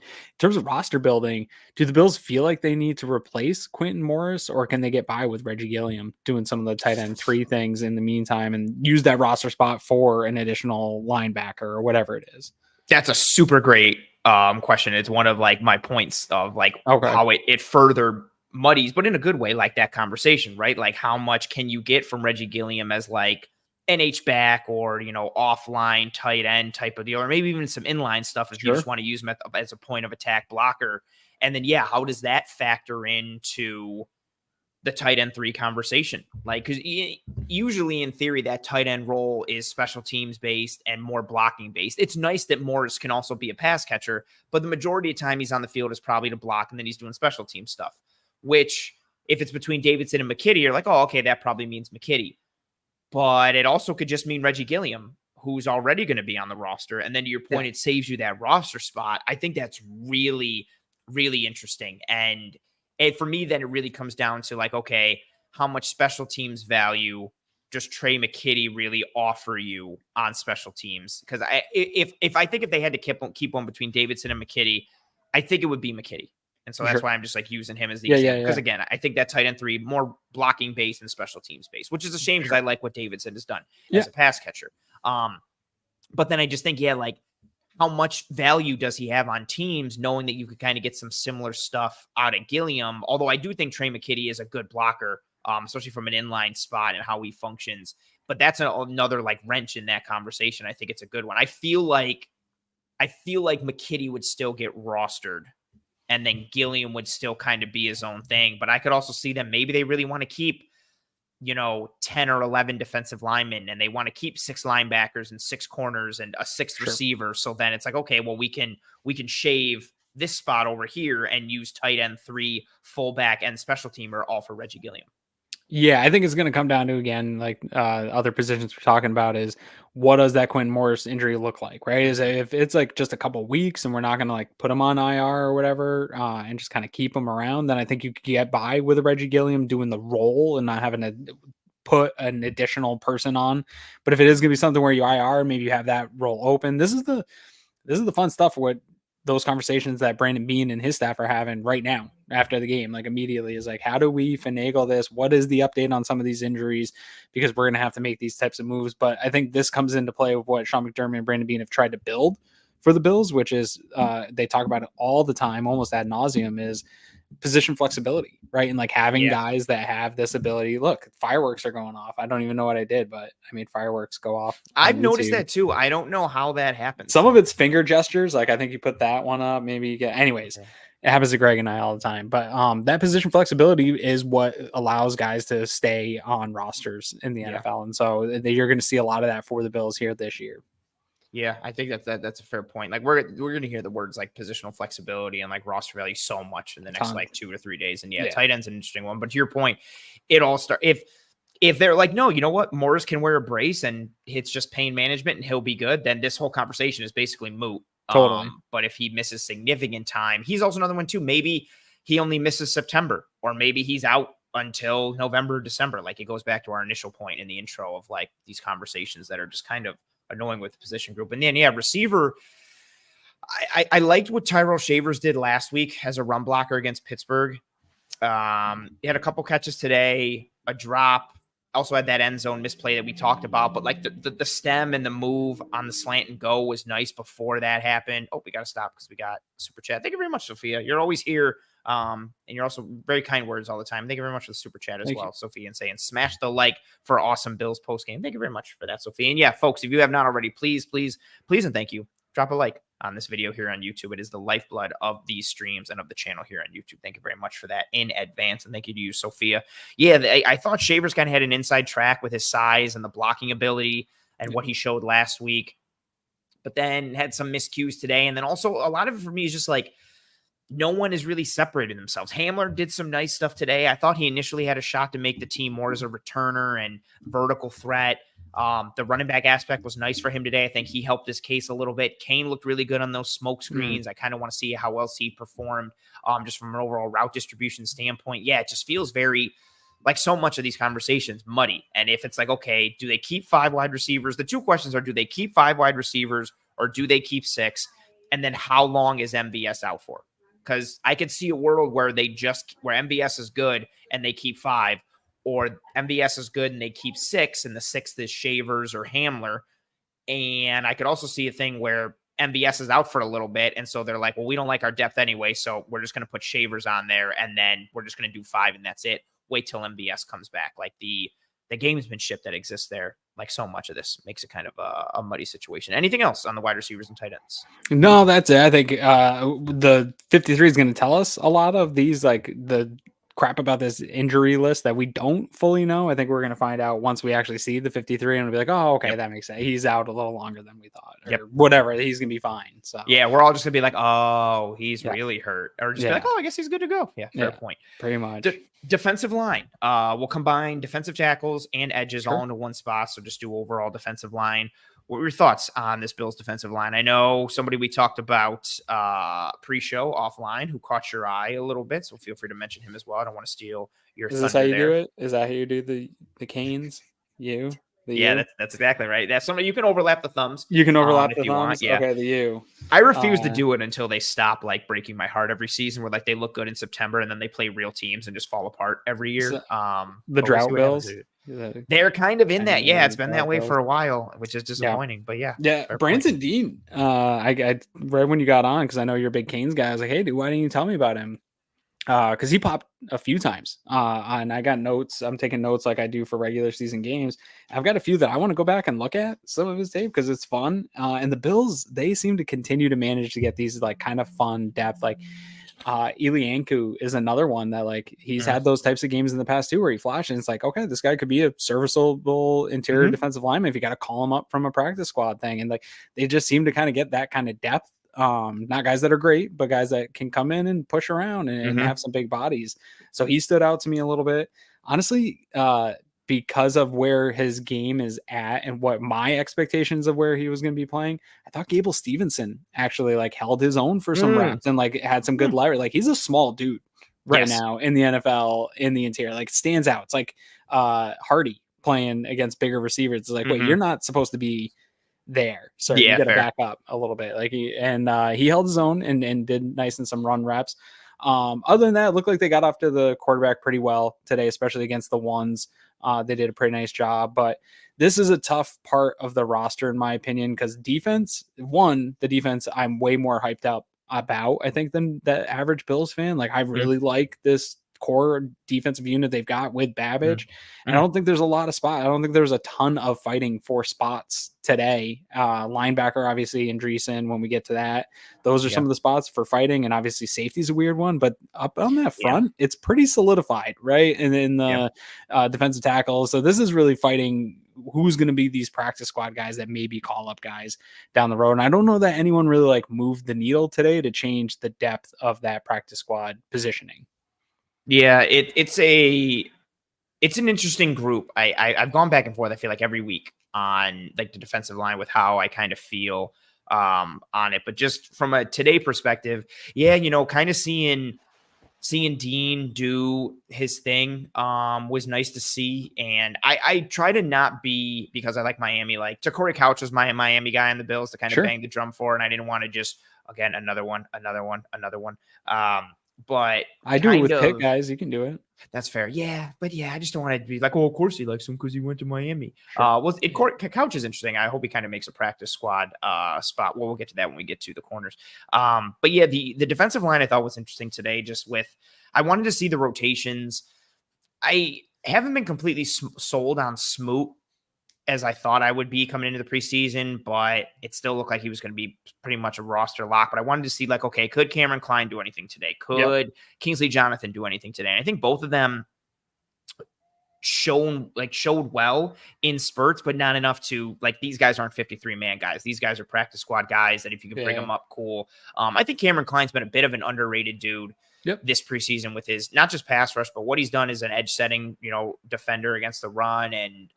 In terms of roster building, do the Bills feel like they need to replace Quentin Morris, or can they get by with Reggie Gilliam doing some of the tight end 3 things in the meantime and use that roster spot for an additional linebacker or whatever it is? That's a super great question. It's one of like my points of like how it further muddies, but in a good way, like that conversation, right? Like how much can you get from Reggie Gilliam as like an H-back or, offline tight end type of deal, or maybe even some inline stuff if you just want to use him as a point of attack blocker. And then, how does that factor into the tight end 3 conversation? Like, because usually in theory, that tight end role is special teams based and more blocking based. It's nice that Morris can also be a pass catcher, but the majority of time he's on the field is probably to block, and then he's doing special team stuff, which if it's between Davidson and McKitty, you're like, oh, okay, that probably means McKitty. But it also could just mean Reggie Gilliam, who's already going to be on the roster. And then to your point, it saves you that roster spot. I think that's really, really interesting. And for me, then it really comes down to like, okay, how much special teams value does Trey McKitty really offer you on special teams? Because if they had to keep one between Davidson and McKitty, I think it would be McKitty. And so that's why I'm just like using him as the example. Because again, I think that tight end 3 more blocking based and special teams based, which is a shame because I like what Davidson has done as a pass catcher. But then I just think, like, how much value does he have on teams knowing that you could kind of get some similar stuff out of Gilliam? Although I do think Trey McKitty is a good blocker, especially from an inline spot and how he functions. But that's another like wrench in that conversation. I think it's a good one. I feel like McKitty would still get rostered, and then Gilliam would still kind of be his own thing. But I could also see them, maybe they really want to keep, 10 or 11 defensive linemen, and they want to keep 6 linebackers and 6 corners and a 6th receiver. So then it's like, okay, well, we can shave this spot over here and use tight end 3, fullback, and special teamer all for Reggie Gilliam. Yeah, I think it's going to come down to, again, like other positions we're talking about, is what does that Quentin Morris injury look like, right? Is if it's like just a couple weeks and we're not going to like put him on IR or whatever and just kind of keep him around, then I think you could get by with a Reggie Gilliam doing the role and not having to put an additional person on. But if it is going to be something where you IR, maybe you have that role open. This is the fun stuff for what those conversations that Brandon Beane and his staff are having right now after the game, like immediately, is like, how do we finagle this? What is the update on some of these injuries? Because we're going to have to make these types of moves. But I think this comes into play with what Sean McDermott and Brandon Beane have tried to build for the Bills, which is they talk about it all the time, almost ad nauseum, is position flexibility, right? And like having guys that have this ability. Look, fireworks are going off. I don't even know what I did, but I made fireworks go off. I've noticed that too. I don't know how that happens. Some of it's finger gestures. Like I think you put that one up, maybe you get, anyways, it happens to Greg and I all the time. But that position flexibility is what allows guys to stay on rosters in the NFL. And so you're going to see a lot of that for the Bills here this year. Yeah, I think that's a fair point. Like we're going to hear the words like positional flexibility and like roster value so much in the next like 2 to 3 days. And tight end's an interesting one. But to your point, it all starts if they're like, no, you know what, Morris can wear a brace and it's just pain management and he'll be good, then this whole conversation is basically moot. Totally. But if he misses significant time, he's also another one too. Maybe he only misses September, or maybe he's out until November, December. Like it goes back to our initial point in the intro of like these conversations that are just kind of annoying with the position group. And then, receiver, I liked what Tyrell Shavers did last week as a run blocker against Pittsburgh. He had a couple catches today, a drop, also had that end zone misplay that we talked about, but like the stem and the move on the slant and go was nice before that happened. Oh, we got to stop because we got super chat. Thank you very much, Sophia. You're always here. And you're also very kind words all the time. Thank you very much for the super chat as well, Sophia, and saying smash the like for awesome Bills post game. Thank you very much for that, Sophia. And folks, if you have not already, please, and thank you. Drop a like on this video here on YouTube. It is the lifeblood of these streams and of the channel here on YouTube. Thank you very much for that in advance. And thank you to you, Sophia. I thought Shavers kind of had an inside track with his size and the blocking ability and what he showed last week, but then had some miscues today. And then also a lot of it for me is just like, no one is really separated themselves. Hamler did some nice stuff today. I thought he initially had a shot to make the team more as a returner and vertical threat. The running back aspect was nice for him today. I think he helped his case a little bit. Kane looked really good on those smoke screens. I kind of want to see how else he performed just from an overall route distribution standpoint. It just feels very like so much of these conversations muddy. And if it's like, okay, do they keep 5 wide receivers? The two questions are, do they keep 5 wide receivers or do they keep 6? And then how long is MBS out for? Because I could see a world where where MBS is good and they keep 5, or MBS is good and they keep 6, and the 6th is Shavers or Hamler. And I could also see a thing where MBS is out for a little bit, and so they're like, well, we don't like our depth anyway, so we're just going to put Shavers on there, and then we're just going to do 5, and that's it. Wait till MBS comes back. Like the gamesmanship that exists there, like so much of this makes it kind of a muddy situation. Anything else on the wide receivers and tight ends? No, that's it. I think the 53 is going to tell us a lot of these, like the crap about this injury list that we don't fully know. I think we're going to find out once we actually see the 53 and we'll be like, oh, okay, Yep. that makes sense. He's out a little longer than we thought or Yep. whatever. He's going to be fine. So Yeah, we're all just gonna be like, oh, he's really hurt, or just be like, oh, I guess he's good to go. Yeah, fair point. Pretty much. Defensive line. We'll combine defensive tackles and edges all into one spot. So just do overall defensive line. What were your thoughts on this Bills defensive line? I know somebody we talked about pre-show offline who caught your eye a little bit, so feel free to mention him as well. I don't want to steal your thunder. Is this how you do it? Is that how you do the canes? That's exactly right. That's something you can overlap the thumbs. You can overlap the thumbs. Want. Yeah. Okay, the U. I refuse to do it until they stop like breaking my heart every season, where like they look good in September and then they play real teams and just fall apart every year. The drought Bills. They're kind of in that. Yeah, it's been that way for a while, which is disappointing. But yeah, Branson Dean. I read when you got on because I know you're a big Canes guy. I was like, hey, dude, why didn't you tell me about him? Because he popped a few times, and I got notes. I'm taking notes like I do for regular season games. I've got a few that I want to go back and look at some of his tape because it's fun. And the Bills, they seem to continue to manage to get these like kind of fun depth. Like Ilianku is another one that like he's had those types of games in the past too, where he flashes. And it's like, okay, this guy could be a serviceable interior defensive lineman if you got to call him up from a practice squad thing. And like they just seem to kind of get that kind of depth. Not guys that are great, but guys that can come in and push around and have some big bodies. So he stood out to me a little bit. Honestly, because of where his game is at and what my expectations of where he was going to be playing, I thought Gable Stevenson actually like held his own for some reps and like had some good leverage. Like he's a small dude right now in the NFL in the interior, like stands out. It's like Hardy playing against bigger receivers. It's like, wait, you're not supposed to be there, so you got to back up a little bit. Like he held his own and did nice in some run reps. Other than that, it looked like they got off to the quarterback pretty well today, especially against the ones. They did a pretty nice job, but this is a tough part of the roster in my opinion because the defense I'm way more hyped up about, I think, than the average Bills fan. Like I really like this core defensive unit they've got with Babbage. And I don't think there's a lot of spots. I don't think there's a ton of fighting for spots today. Linebacker, obviously, Andreessen, when we get to that, those are some of the spots for fighting. And obviously safety is a weird one, but up on that front, it's pretty solidified, right? And then the defensive tackles. So this is really fighting who's going to be these practice squad guys that maybe call up guys down the road. And I don't know that anyone really like moved the needle today to change the depth of that practice squad positioning. Yeah, it's an interesting group. I've gone back and forth, I feel like, every week on like the defensive line with how I kind of feel on it. But just from a today perspective, kind of seeing Dean do his thing was nice to see. And I try to not be, because I like Miami, like Corey Couch was my Miami guy on the Bills to kind of bang the drum for, and I didn't want to just, again, another one. But I do it with pick guys. You can do it. That's fair. Yeah. But I just don't want to be like, oh, of course he likes him because he went to Miami. Couch is interesting. I hope he kind of makes a practice squad spot. Well, we'll get to that when we get to the corners. But yeah, the defensive line I thought was interesting today, just with, I wanted to see the rotations. I haven't been completely sold on Smoot as I thought I would be coming into the preseason, but it still looked like he was going to be pretty much a roster lock. But I wanted to see, like, okay, could Cameron Klein do anything today? Could Kingsley Jonathan do anything today? And I think both of them showed well in spurts, but not enough to, like, these guys aren't 53-man guys. These guys are practice squad guys that if you can bring them up, cool. I think Cameron Klein's been a bit of an underrated dude this preseason with his, not just pass rush, but what he's done as an edge setting, defender against the run, and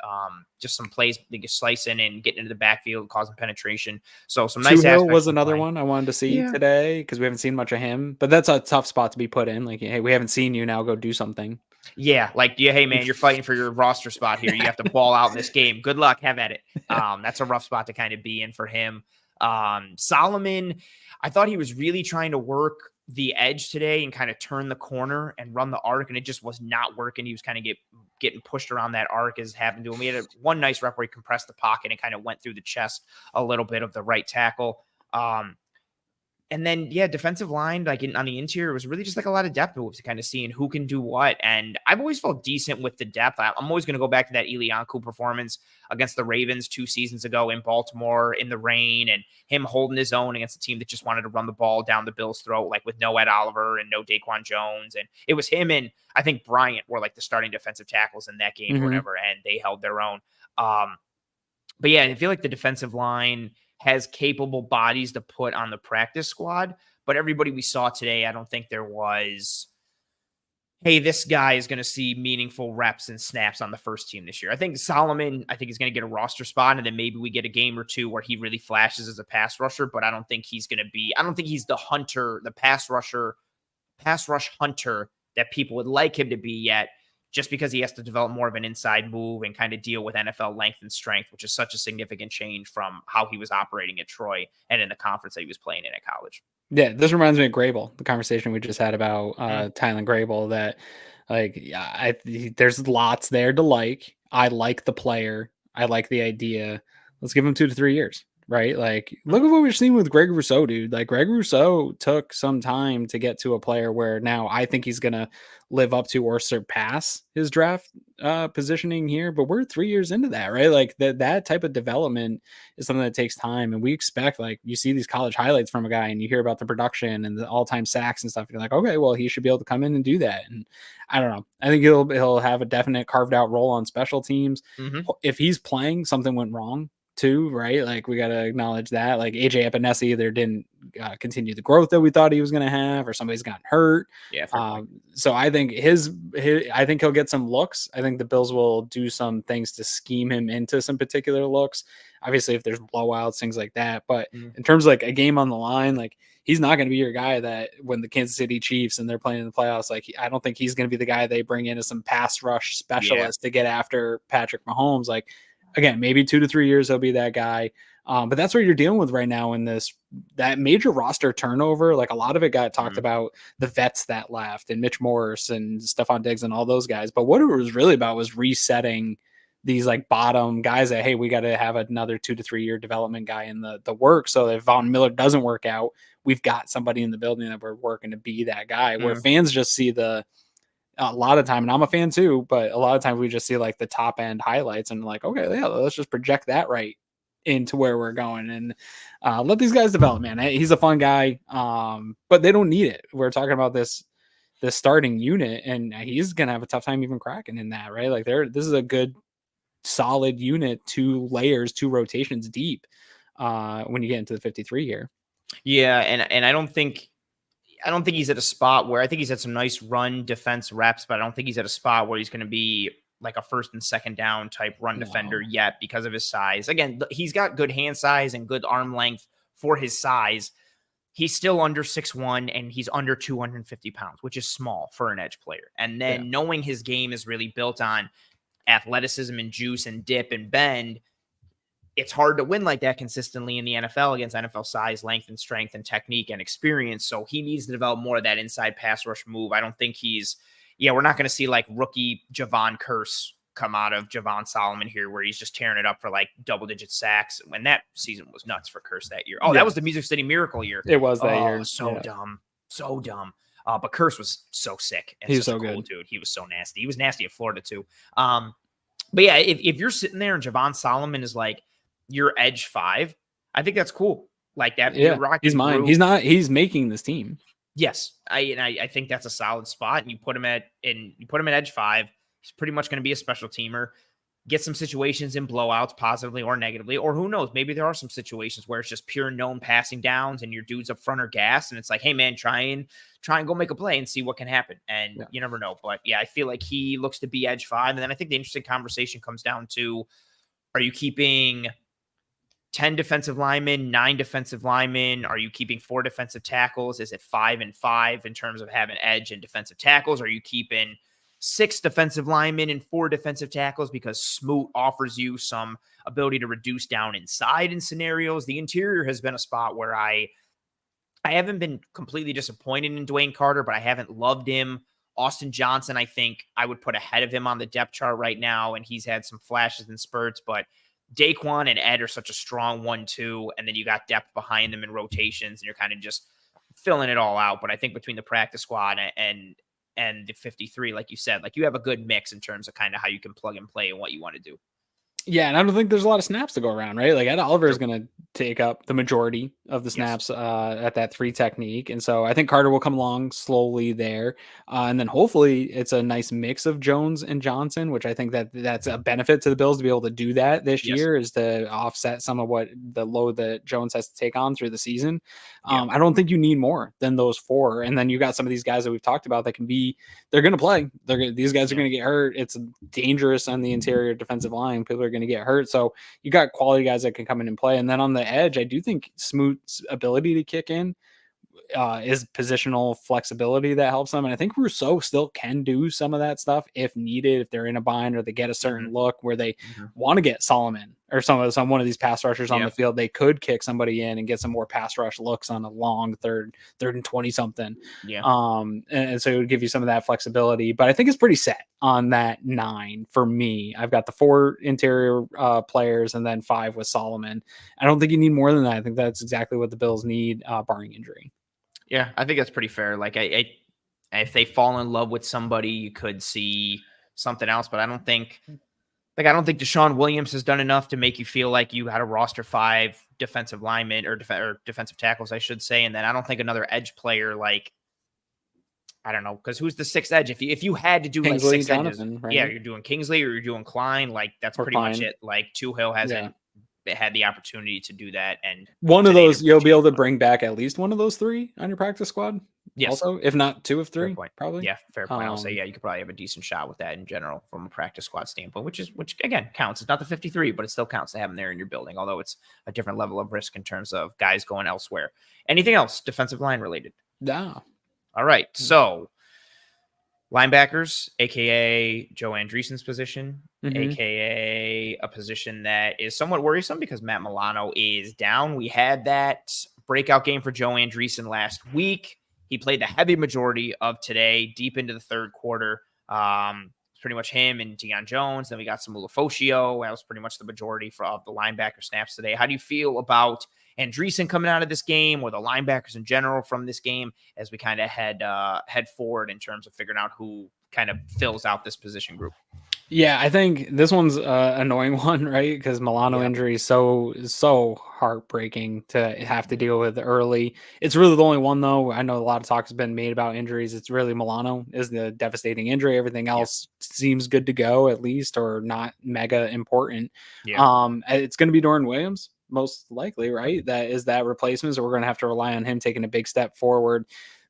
just some plays they get slicing and getting into the backfield, causing penetration. So some nice aspects. Was another one I wanted to see today because we haven't seen much of him, but that's a tough spot to be put in. Like, hey, we haven't seen you, now go do something. Yeah, like, hey man, you're fighting for your roster spot here. You have to ball out in this game. Good luck, have at it. That's a rough spot to kind of be in for him. Solomon, I thought he was really trying to work the edge today and kind of turn the corner and run the arc, and it just was not working. He was kind of getting pushed around that arc as happened to him. We had one nice rep where he compressed the pocket and kind of went through the chest a little bit of the right tackle. And And then, yeah, defensive line, like on the interior, was really just like a lot of depth moves to kind of seeing who can do what. And I've always felt decent with the depth. I'm always going to go back to that Elianku performance against the Ravens 2 seasons ago in Baltimore in the rain, and him holding his own against a team that just wanted to run the ball down the Bills' throat, like with no Ed Oliver and no Daquan Jones. And it was him and I think Bryant were like the starting defensive tackles in that game or whatever, and they held their own. But yeah, I feel like the defensive line has capable bodies to put on the practice squad, but everybody we saw today, I don't think there was, hey, this guy is going to see meaningful reps and snaps on the first team this year. I think Solomon, he's going to get a roster spot, and then maybe we get a game or two where he really flashes as a pass rusher, but I don't think he's the hunter, the pass rush hunter that people would like him to be yet, just because he has to develop more of an inside move and kind of deal with NFL length and strength, which is such a significant change from how he was operating at Troy and in the conference that he was playing in at college. Yeah, this reminds me of Grable, the conversation we just had about Tylen Grable, that there's lots there to like. I like the player. I like the idea. Let's give him 2 to 3 years. Right? Like, look at what we're seeing with Greg Rousseau, dude. Like, Greg Rousseau took some time to get to a player where now I think he's going to live up to or surpass his draft positioning here. But we're 3 years into that, right? Like, that type of development is something that takes time. And we expect, like, you see these college highlights from a guy and you hear about the production and the all-time sacks and stuff. You're like, okay, well, he should be able to come in and do that. And I don't know. I think he'll have a definite carved out role on special teams. If he's playing, something went wrong too, right? Like, we got to acknowledge that. Like, AJ Epinesa either didn't continue the growth that we thought he was going to have, or somebody's gotten hurt. Yeah. So I think I think he'll get some looks. I think the Bills will do some things to scheme him into some particular looks. Obviously, if there's blowouts, things like that. But in terms of like a game on the line, like, he's not going to be your guy that when the Kansas City Chiefs and they're playing in the playoffs, like, I don't think he's going to be the guy they bring in as some pass rush specialist to get after Patrick Mahomes. Like, again, maybe 2 to 3 years he'll be that guy. But that's what you're dealing with right now in that major roster turnover. Like, a lot of it got talked about the vets that left and Mitch Morse and Stephon Diggs and all those guys. But what it was really about was resetting these like bottom guys that, hey, we got to have another 2 to 3 year development guy in the work. So if Von Miller doesn't work out, we've got somebody in the building that we're working to be that guy, where fans just see a lot of time, and I'm a fan too, but a lot of times we just see like the top end highlights and like, okay, yeah, let's just project that right into where we're going and let these guys develop, man. He's a fun guy, but they don't need it. We're talking about this starting unit, and he's going to have a tough time even cracking in that, right? Like, this is a good, solid unit, 2 layers, 2 rotations deep when you get into the 53 here. Yeah, and I don't think he's at a spot where, I think he's had some nice run defense reps, but I don't think he's at a spot where he's going to be like a first and second down type run defender yet because of his size. Again, he's got good hand size and good arm length for his size. He's still under 6'1", and he's under 250 pounds, which is small for an edge player. And then knowing his game is really built on athleticism and juice and dip and bend, it's hard to win like that consistently in the NFL against NFL size, length, and strength, and technique and experience. So he needs to develop more of that inside pass rush move. I don't think we're not going to see like rookie Javon Curse come out of Javon Solomon here, where he's just tearing it up for like double-digit sacks. When that season was nuts for Curse that year. That was the Music City Miracle year. It was that year. So dumb. But Curse was so sick. And he was so cool good, dude. He was so nasty. He was nasty at Florida too. But yeah, if you're sitting there and Javon Solomon is like your edge 5, I think that's cool. Like that. Yeah, he's mine. He's making this team. Yes. I think that's a solid spot. And you put him at edge 5. He's pretty much going to be a special teamer. Get some situations in blowouts, positively or negatively, or who knows, maybe there are some situations where it's just pure known passing downs and your dudes up front are gas, and it's like, hey man, try and go make a play and see what can happen. And you never know. But yeah, I feel like he looks to be edge 5. And then I think the interesting conversation comes down to, are you keeping 10 defensive linemen, 9 defensive linemen? Are you keeping 4 defensive tackles? Is it 5 and 5 in terms of having edge and defensive tackles? Are you keeping 6 defensive linemen and 4 defensive tackles because Smoot offers you some ability to reduce down inside in scenarios? The interior has been a spot where I haven't been completely disappointed in Dwayne Carter, but I haven't loved him. Austin Johnson, I think I would put ahead of him on the depth chart right now, and he's had some flashes and spurts, but Daquan and Ed are such a strong 1-2, and then you got depth behind them in rotations, and you're kind of just filling it all out. But I think between the practice squad and the 53, like you said, like you have a good mix in terms of kind of how you can plug and play and what you want to do. Yeah, and I don't think there's a lot of snaps to go around, right? Like Ed Oliver is True. going to take up the majority of the Yes. snaps at that 3 technique, and so I think Carter will come along slowly there, and then hopefully it's a nice mix of Jones and Johnson, which I think that's a benefit to the Bills to be able to do that this Yes. year, is to offset some of what the load that Jones has to take on through the season. Yeah. I don't think you need more than those 4, and then you got some of these guys that we've talked about that they're going to play. These guys are going to get hurt. It's dangerous on the interior defensive line. People are going to get hurt, so you got quality guys that can come in and play. And then on the edge, I do think Smoot's ability to kick in is positional flexibility that helps them. And I think Rousseau still can do some of that stuff if needed, if they're in a bind or they get a certain look where they want to get Solomon or some one of these pass rushers on the field. They could kick somebody in and get some more pass rush looks on a long third and 20 something. And so it would give you some of that flexibility, but I think it's pretty set on that 9 for me. I've got the 4 interior players and then 5 with Solomon. I don't think you need more than that. I think that's exactly what the Bills need, barring injury. Yeah, I think that's pretty fair. Like if they fall in love with somebody, you could see something else, but I don't think Deshaun Williams has done enough to make you feel like you had a roster 5 defensive linemen or defensive tackles, I should say. And then I don't think another edge player, like, I don't know, because who's the 6th edge? If you had to do Kingsley, like 6 Jonathan, edges, right? yeah, you're doing Kingsley or you're doing Klein. Like that's pretty much it. Like Hill hasn't had the opportunity to do that, and one of those you'll be able to bring back at least one of those 3 on your practice squad. Yes. Also, if not 2 of 3, probably. Yeah, fair point. I'll say, yeah, you could probably have a decent shot with that in general from a practice squad standpoint, which again counts. It's not the 53, but it still counts to have them there in your building, although it's a different level of risk in terms of guys going elsewhere. Anything else defensive line related? No. All right. So linebackers, aka Joe Andreessen's position, aka a position that is somewhat worrisome because Matt Milano is down. We had that breakout game for Joe Andreessen last week. He played the heavy majority of today, deep into the third quarter. It's pretty much him and Deion Jones. Then we got some Mulafoscio. That was pretty much the majority of the linebacker snaps today. How do you feel about Andreessen coming out of this game, or the linebackers in general from this game, as we kind of head forward in terms of figuring out who kind of fills out this position group? Yeah, I think this one's an annoying one, right? Because Milano injury is so heartbreaking to have to deal with early. It's really the only one, though. I know a lot of talk has been made about injuries. It's really Milano is the devastating injury. Everything else seems good to go, at least, or not mega important. It's going to be Dorian Williams, most likely, right? That is that replacement. So we're going to have to rely on him taking a big step forward.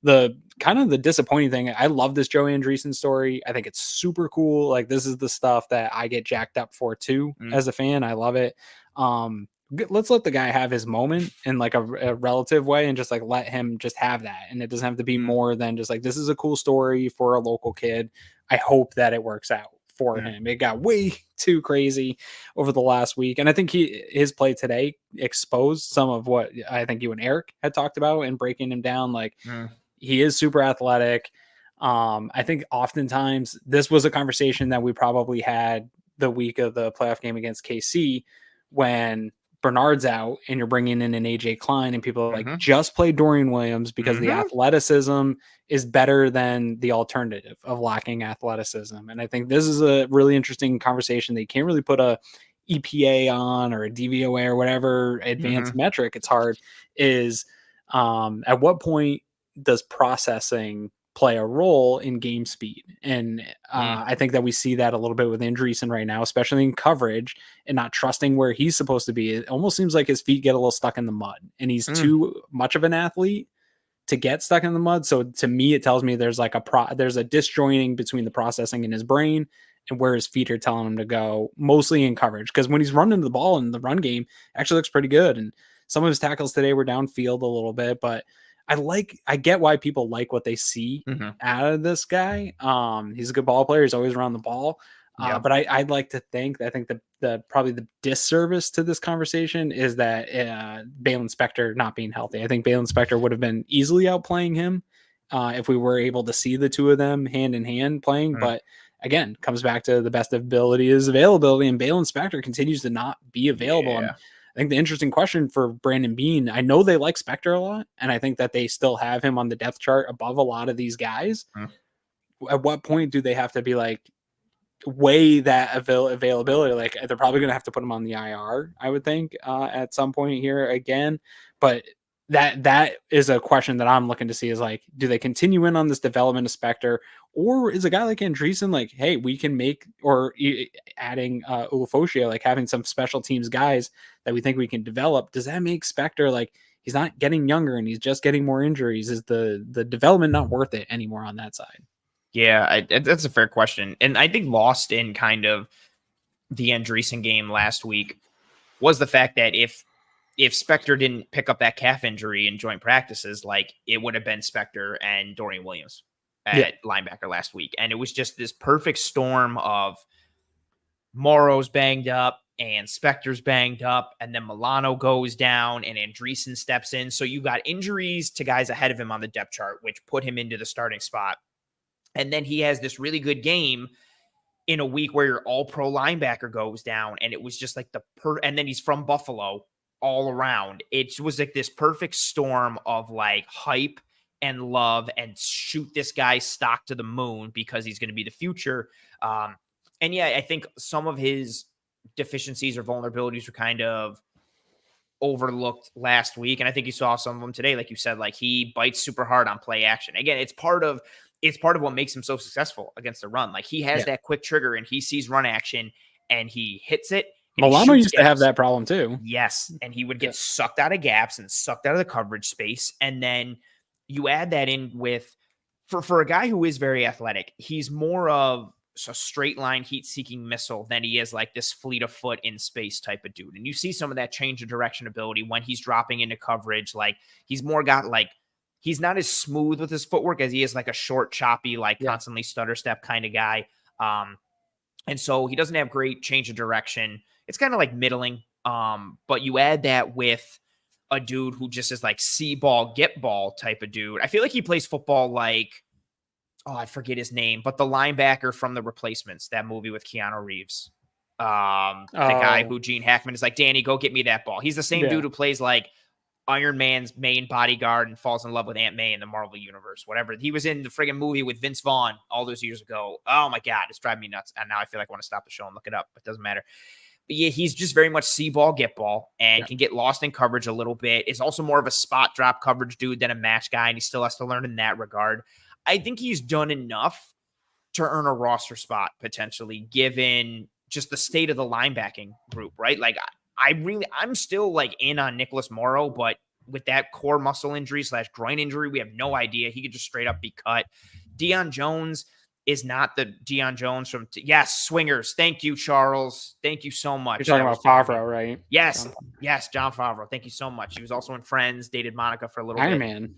The kind of the disappointing thing, I love this Joe Andreessen story. I think it's super cool. Like, this is the stuff that I get jacked up for too as a fan. I love it. Let's let the guy have his moment in like a relative way, and just like let him just have that. And it doesn't have to be more than just like, this is a cool story for a local kid. I hope that it works out for him. It got way too crazy over the last week. And I think his play today exposed some of what I think you and Eric had talked about and breaking him down. Like, he is super athletic. I think oftentimes this was a conversation that we probably had the week of the playoff game against KC when Bernard's out and you're bringing in an AJ Klein, and people are like, just play Dorian Williams because the athleticism is better than the alternative of lacking athleticism. And I think this is a really interesting conversation that you can't really put a EPA on or a DVOA or whatever advanced metric. It's hard is at what point does processing play a role in game speed? And I think that we see that a little bit with Andreessen right now, especially in coverage and not trusting where he's supposed to be. It almost seems like his feet get a little stuck in the mud, and he's too much of an athlete to get stuck in the mud. So to me, it tells me there's like there's a disjoining between the processing in his brain and where his feet are telling him to go, mostly in coverage. Because when he's running the ball in the run game, actually looks pretty good. And some of his tackles today were downfield a little bit, but I get why people like what they see out of this guy. He's a good ball player. He's always around the ball. But I'd like to think that I think the probably the disservice to this conversation is that Balin Spector not being healthy. I think Balin Spector would have been easily outplaying him if we were able to see the two of them hand in hand playing. But again, comes back to the best ability is availability, and Balin Spector continues to not be available. And I think the interesting question for Brandon Beane, I know they like Spector a lot, and I think that they still have him on the depth chart above a lot of these guys. At what point do they have to be like, weigh that availability? Like, they're probably going to have to put him on the IR, I would think, at some point here again. But that is a question that I'm looking to see, is like, do they continue in on this development of Spector, or is a guy like Andreessen like, hey, we can make, or adding Ulofoshio, like having some special teams guys that we think we can develop? Does that make Spector, like, he's not getting younger and he's just getting more injuries? Is the development not worth it anymore on that side? Yeah, that's a fair question. And I think lost in kind of the Andreessen game last week was the fact that if Spector didn't pick up that calf injury in joint practices, like, it would have been Spector and Dorian Williams at linebacker last week. And it was just this perfect storm of Morrow's banged up and Spector's banged up, and then Milano goes down and Andreessen steps in. So you got injuries to guys ahead of him on the depth chart, which put him into the starting spot. And then he has this really good game in a week where your all-pro linebacker goes down, and it was just like and then he's from Buffalo all around. It was like this perfect storm of like hype and love and shoot this guy's stock to the moon because he's going to be the future. And yeah, I think some of his deficiencies or vulnerabilities were kind of overlooked last week. And I think you saw some of them today. Like you said, like, he bites super hard on play action. Again, it's part of what makes him so successful against the run. Like, he has that quick trigger and he sees run action and he hits it. Milano used to have that problem too. Yes. And he would get sucked out of gaps and sucked out of the coverage space. And then you add that in with, for a guy who is very athletic, he's more of a straight line heat seeking missile than he is like this fleet of foot in space type of dude. And you see some of that change of direction ability when he's dropping into coverage. Like, he's more got like, he's not as smooth with his footwork as he is like a short, choppy, like constantly stutter step kind of guy. And so he doesn't have great change of direction. It's kind of like middling. But you add that with a dude who just is like see ball, get ball type of dude. I feel like he plays football like, I forget his name, but the linebacker from The Replacements, that movie with Keanu Reeves. The guy who Gene Hackman is like, Danny, go get me that ball. He's the same dude who plays like Iron Man's main bodyguard and falls in love with Aunt May in the Marvel universe, whatever. He was in the friggin' movie with Vince Vaughn all those years ago. Oh my God, it's driving me nuts. And now I feel like I want to stop the show and look it up, but it doesn't matter. But yeah, he's just very much see ball, get ball, and can get lost in coverage a little bit. Is also more of a spot drop coverage dude than a match guy, and he still has to learn in that regard. I think he's done enough to earn a roster spot, potentially, given just the state of the linebacking group, right? Like, I'm still like in on Nicholas Morrow, but with that core muscle injury / groin injury, we have no idea. He could just straight up be cut. Deion Jones is not the Deion Jones from, Swingers. Thank you, Charles. Thank you so much. You're talking about Favreau, right? Yes. Yes. John Favreau. Thank you so much. He was also in Friends, dated Monica for a little Iron bit. Man.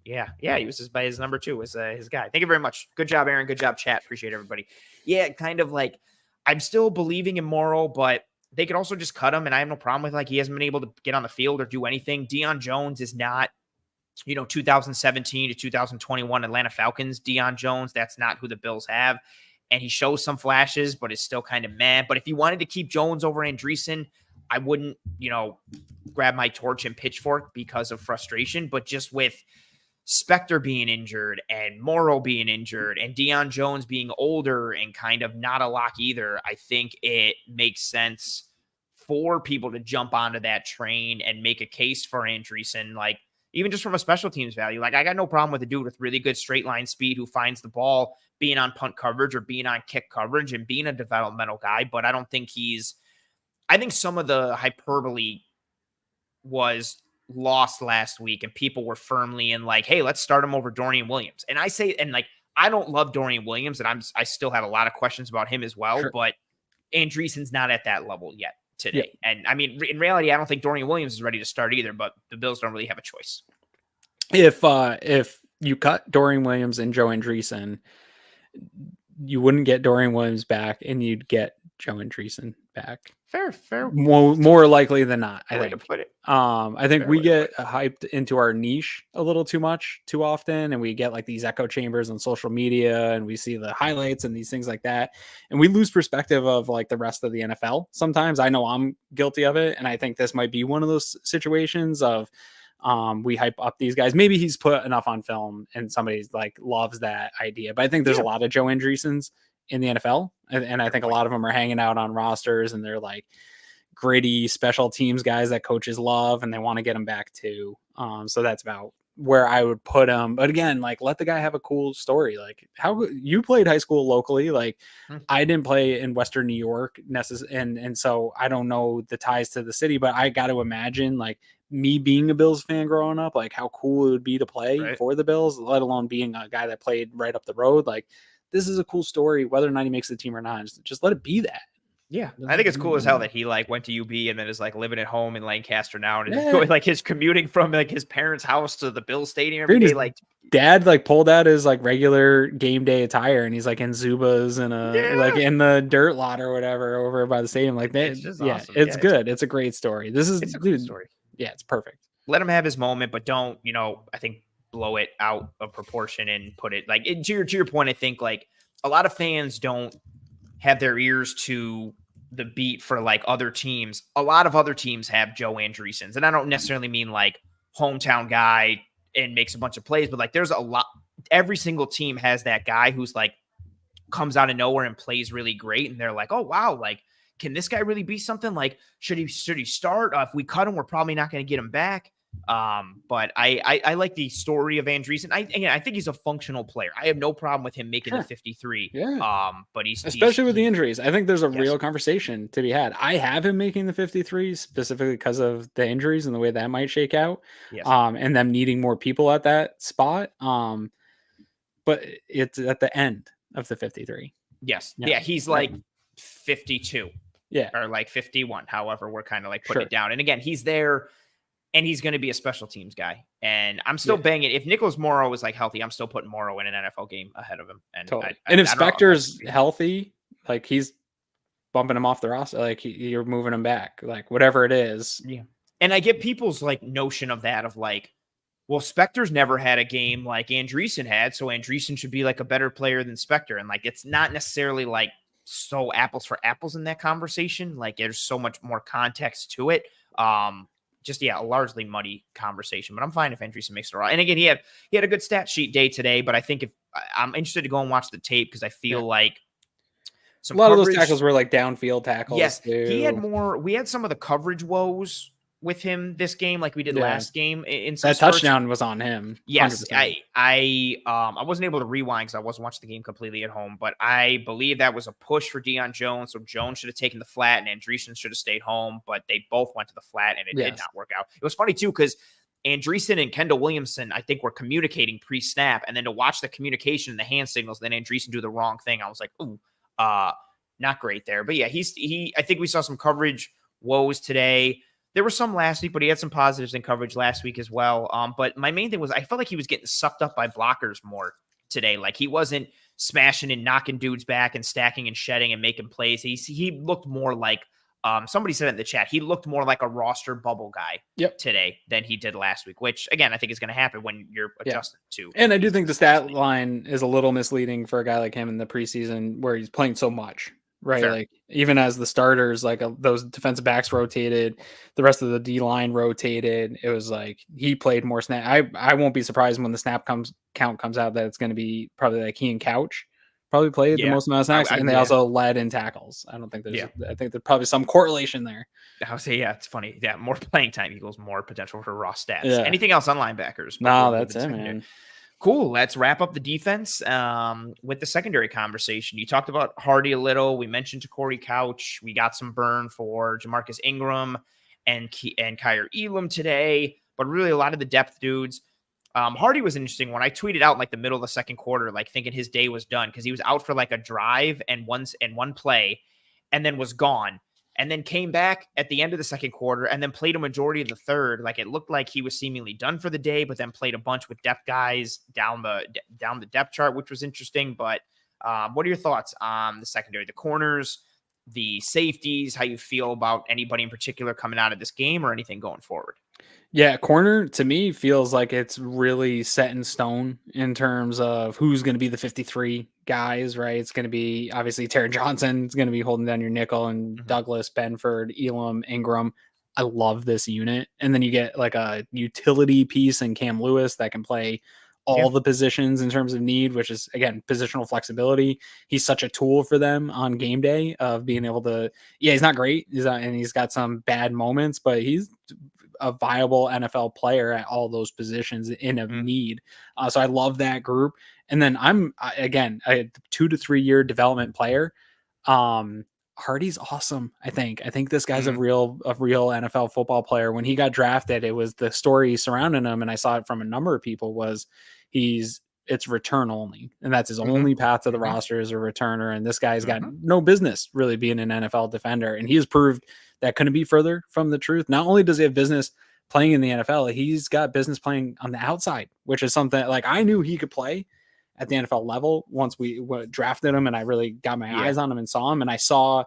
Yeah. He was his number 2 was his guy. Thank you very much. Good job, Aaron. Good job, chat. Appreciate everybody. Yeah. Kind of like, I'm still believing in Morrow, but they could also just cut him. And I have no problem with, like, he hasn't been able to get on the field or do anything. Deion Jones is not, 2017 to 2021 Atlanta Falcons Deion Jones. That's not who the Bills have. And he shows some flashes, but is still kind of mad. But if you wanted to keep Jones over Andreessen, I wouldn't, grab my torch and pitchfork because of frustration. But just with Spector being injured and Morrow being injured and Deion Jones being older and kind of not a lock either, I think it makes sense for people to jump onto that train and make a case for Andreessen, like, even just from a special teams value. Like, I got no problem with a dude with really good straight line speed who finds the ball being on punt coverage or being on kick coverage and being a developmental guy, but I don't think I think some of the hyperbole was lost last week and people were firmly in like, hey, let's start him over Dorian Williams. And I don't love Dorian Williams, and I still have a lot of questions about him as well, but Andreessen's not at that level yet today. And I mean, in reality, I don't think Dorian Williams is ready to start either, but the Bills don't really have a choice. If you cut Dorian Williams and Joe Andreessen, you wouldn't get Dorian Williams back and you'd get Joe Andreessen back. Fair. More likely than not, I Fair way to think. put it. I think Fair we way to get put hyped into our niche a little too much, too often, and we get like these echo chambers on social media, and we see the highlights and these things like that, and we lose perspective of like the rest of the NFL. Sometimes I know I'm guilty of it, and I think this might be one of those situations of we hype up these guys. Maybe he's put enough on film, and somebody's like loves that idea. But I think there's a lot of Joe Andreessens in the NFL, and I think a lot of them are hanging out on rosters, and they're like gritty special teams guys that coaches love and they want to get him back to. So that's about where I would put him. But again, like let the guy have a cool story. Like how you played high school locally. Like I didn't play in Western New York and so I don't know the ties to the city, but I got to imagine like me being a Bills fan growing up, like how cool it would be to play for the Bills, let alone being a guy that played right up the road. Like this is a cool story, whether or not he makes the team or not. Just let it be that. Yeah, I think it's cool as hell that he like went to UB and then is like living at home in Lancaster now and is going like his commuting from like his parents' house to the Bills stadium every day. Like dad like pulled out his like regular game day attire and he's like in Zubas and like in the dirt lot or whatever over by the stadium. Like that, it's just awesome. It's good. It's a great story. This is a cool story. Yeah, it's perfect. Let him have his moment, but don't, I think blow it out of proportion and put it like to your point. I think like a lot of fans don't have their ears to the beat for like other teams. A lot of other teams have Joe Andreessens, and I don't necessarily mean like hometown guy and makes a bunch of plays, but like there's a lot. Every single team has that guy who's like comes out of nowhere and plays really great, and they're like, oh wow, like can this guy really be something? Like should he start? If we cut him, we're probably not going to get him back. But I like the story of Andreessen. I think he's a functional player. I have no problem with him making the 53. Yeah. But he's especially with the injuries. I think there's a real conversation to be had. I have him making the 53 specifically because of the injuries and the way that might shake out. Yes. And them needing more people at that spot. But it's at the end of the 53. Yes. Yeah, he's like 52. Yeah. Or like 51. However, we're kind of like putting it down. And again, he's there. And he's going to be a special teams guy. And I'm still banging. If Nicholas Morrow was like healthy, I'm still putting Morrow in an NFL game ahead of him. And totally. And if Spector's healthy, like he's bumping him off the roster, like you're moving him back, like whatever it is. Yeah. And I get people's like notion of that of like, well, Spector's never had a game like Andreessen had. So Andreessen should be like a better player than Spector. And like, it's not necessarily like so apples for apples in that conversation. Like there's so much more context to it. Just a largely muddy conversation, but I'm fine if Andreessen makes it all right. And again, he had a good stat sheet day today, but I think if I'm interested to go and watch the tape because I feel like a lot of those tackles were like downfield tackles. Yes, too. he had more. We had some of the coverage woes with him this game, like we did last game. In some that touchdown was on him. Yes, 100%. I wasn't able to rewind because I wasn't watching the game completely at home, but I believe that was a push for Deion Jones. So Jones should have taken the flat, and Andreessen should have stayed home. But they both went to the flat, and it did not work out. It was funny too because Andreessen and Kendall Williamson, I think, were communicating pre-snap, and then to watch the communication and the hand signals, then Andreessen do the wrong thing. I was like, ooh, not great there. But yeah, I think we saw some coverage woes today. There were some last week, but he had some positives in coverage last week as well. But my main thing was I felt like he was getting sucked up by blockers more today. Like he wasn't smashing and knocking dudes back and stacking and shedding and making plays. He looked more like somebody said in the chat, he looked more like a roster bubble guy today than he did last week, which again, I think is going to happen when you're adjusted to. And I do think the stat line is a little misleading for a guy like him in the preseason where he's playing so much. Right. Fair. Like even as the starters, like those defensive backs rotated, the rest of the D line rotated. It was like he played more snap. I won't be surprised when the snap count comes out that it's going to be probably like he and Couch probably played the most amount of snaps, and they also led in tackles. I don't think there's. I think there's probably some correlation there. I would say it's funny. Yeah, more playing time equals more potential for raw stats. Anything else on linebackers? No, that's it, man. Cool. Let's wrap up the defense with the secondary conversation. You talked about Hardy a little. We mentioned Corey Couch. We got some burn for Jamarcus Ingram and Kyer Elam today, but really a lot of the depth dudes. Hardy was an interesting one. I tweeted out in like the middle of the second quarter, like thinking his day was done because he was out for like a drive and one play and then was gone. And then came back at the end of the second quarter and then played a majority of the third. Like it looked like he was seemingly done for the day, but then played a bunch with depth guys down the depth chart, which was interesting. But what are your thoughts on the secondary? The corners the safeties, how you feel about anybody in particular coming out of this game or anything going forward. Yeah, corner to me feels like it's really set in stone in terms of who's going to be the 53 guys, right? It's going to be obviously Terry Johnson. It's going to be holding down your nickel, and Douglas, Benford, Elam, Ingram. I love this unit. And then you get like a utility piece in Cam Lewis that can play all the positions in terms of need, which is, again, positional flexibility. He's such a tool for them on game day of being able to, he's not great. And he's got some bad moments, but he's a viable NFL player at all those positions in a need. So I love that group. And then again, a 2 to 3 year development player. Hardy's awesome. I think this guy's a real NFL football player. When he got drafted, it was the story surrounding him, and I saw it from a number of people, was it's return only, and that's his only path to the roster as a returner. And this guy's got no business really being an NFL defender, and he has proved that couldn't be further from the truth. Not only does he have business playing in the NFL, he's got business playing on the outside, which is something like I knew he could play at the NFL level once we drafted him, and I really got my eyes on him and saw him, and I saw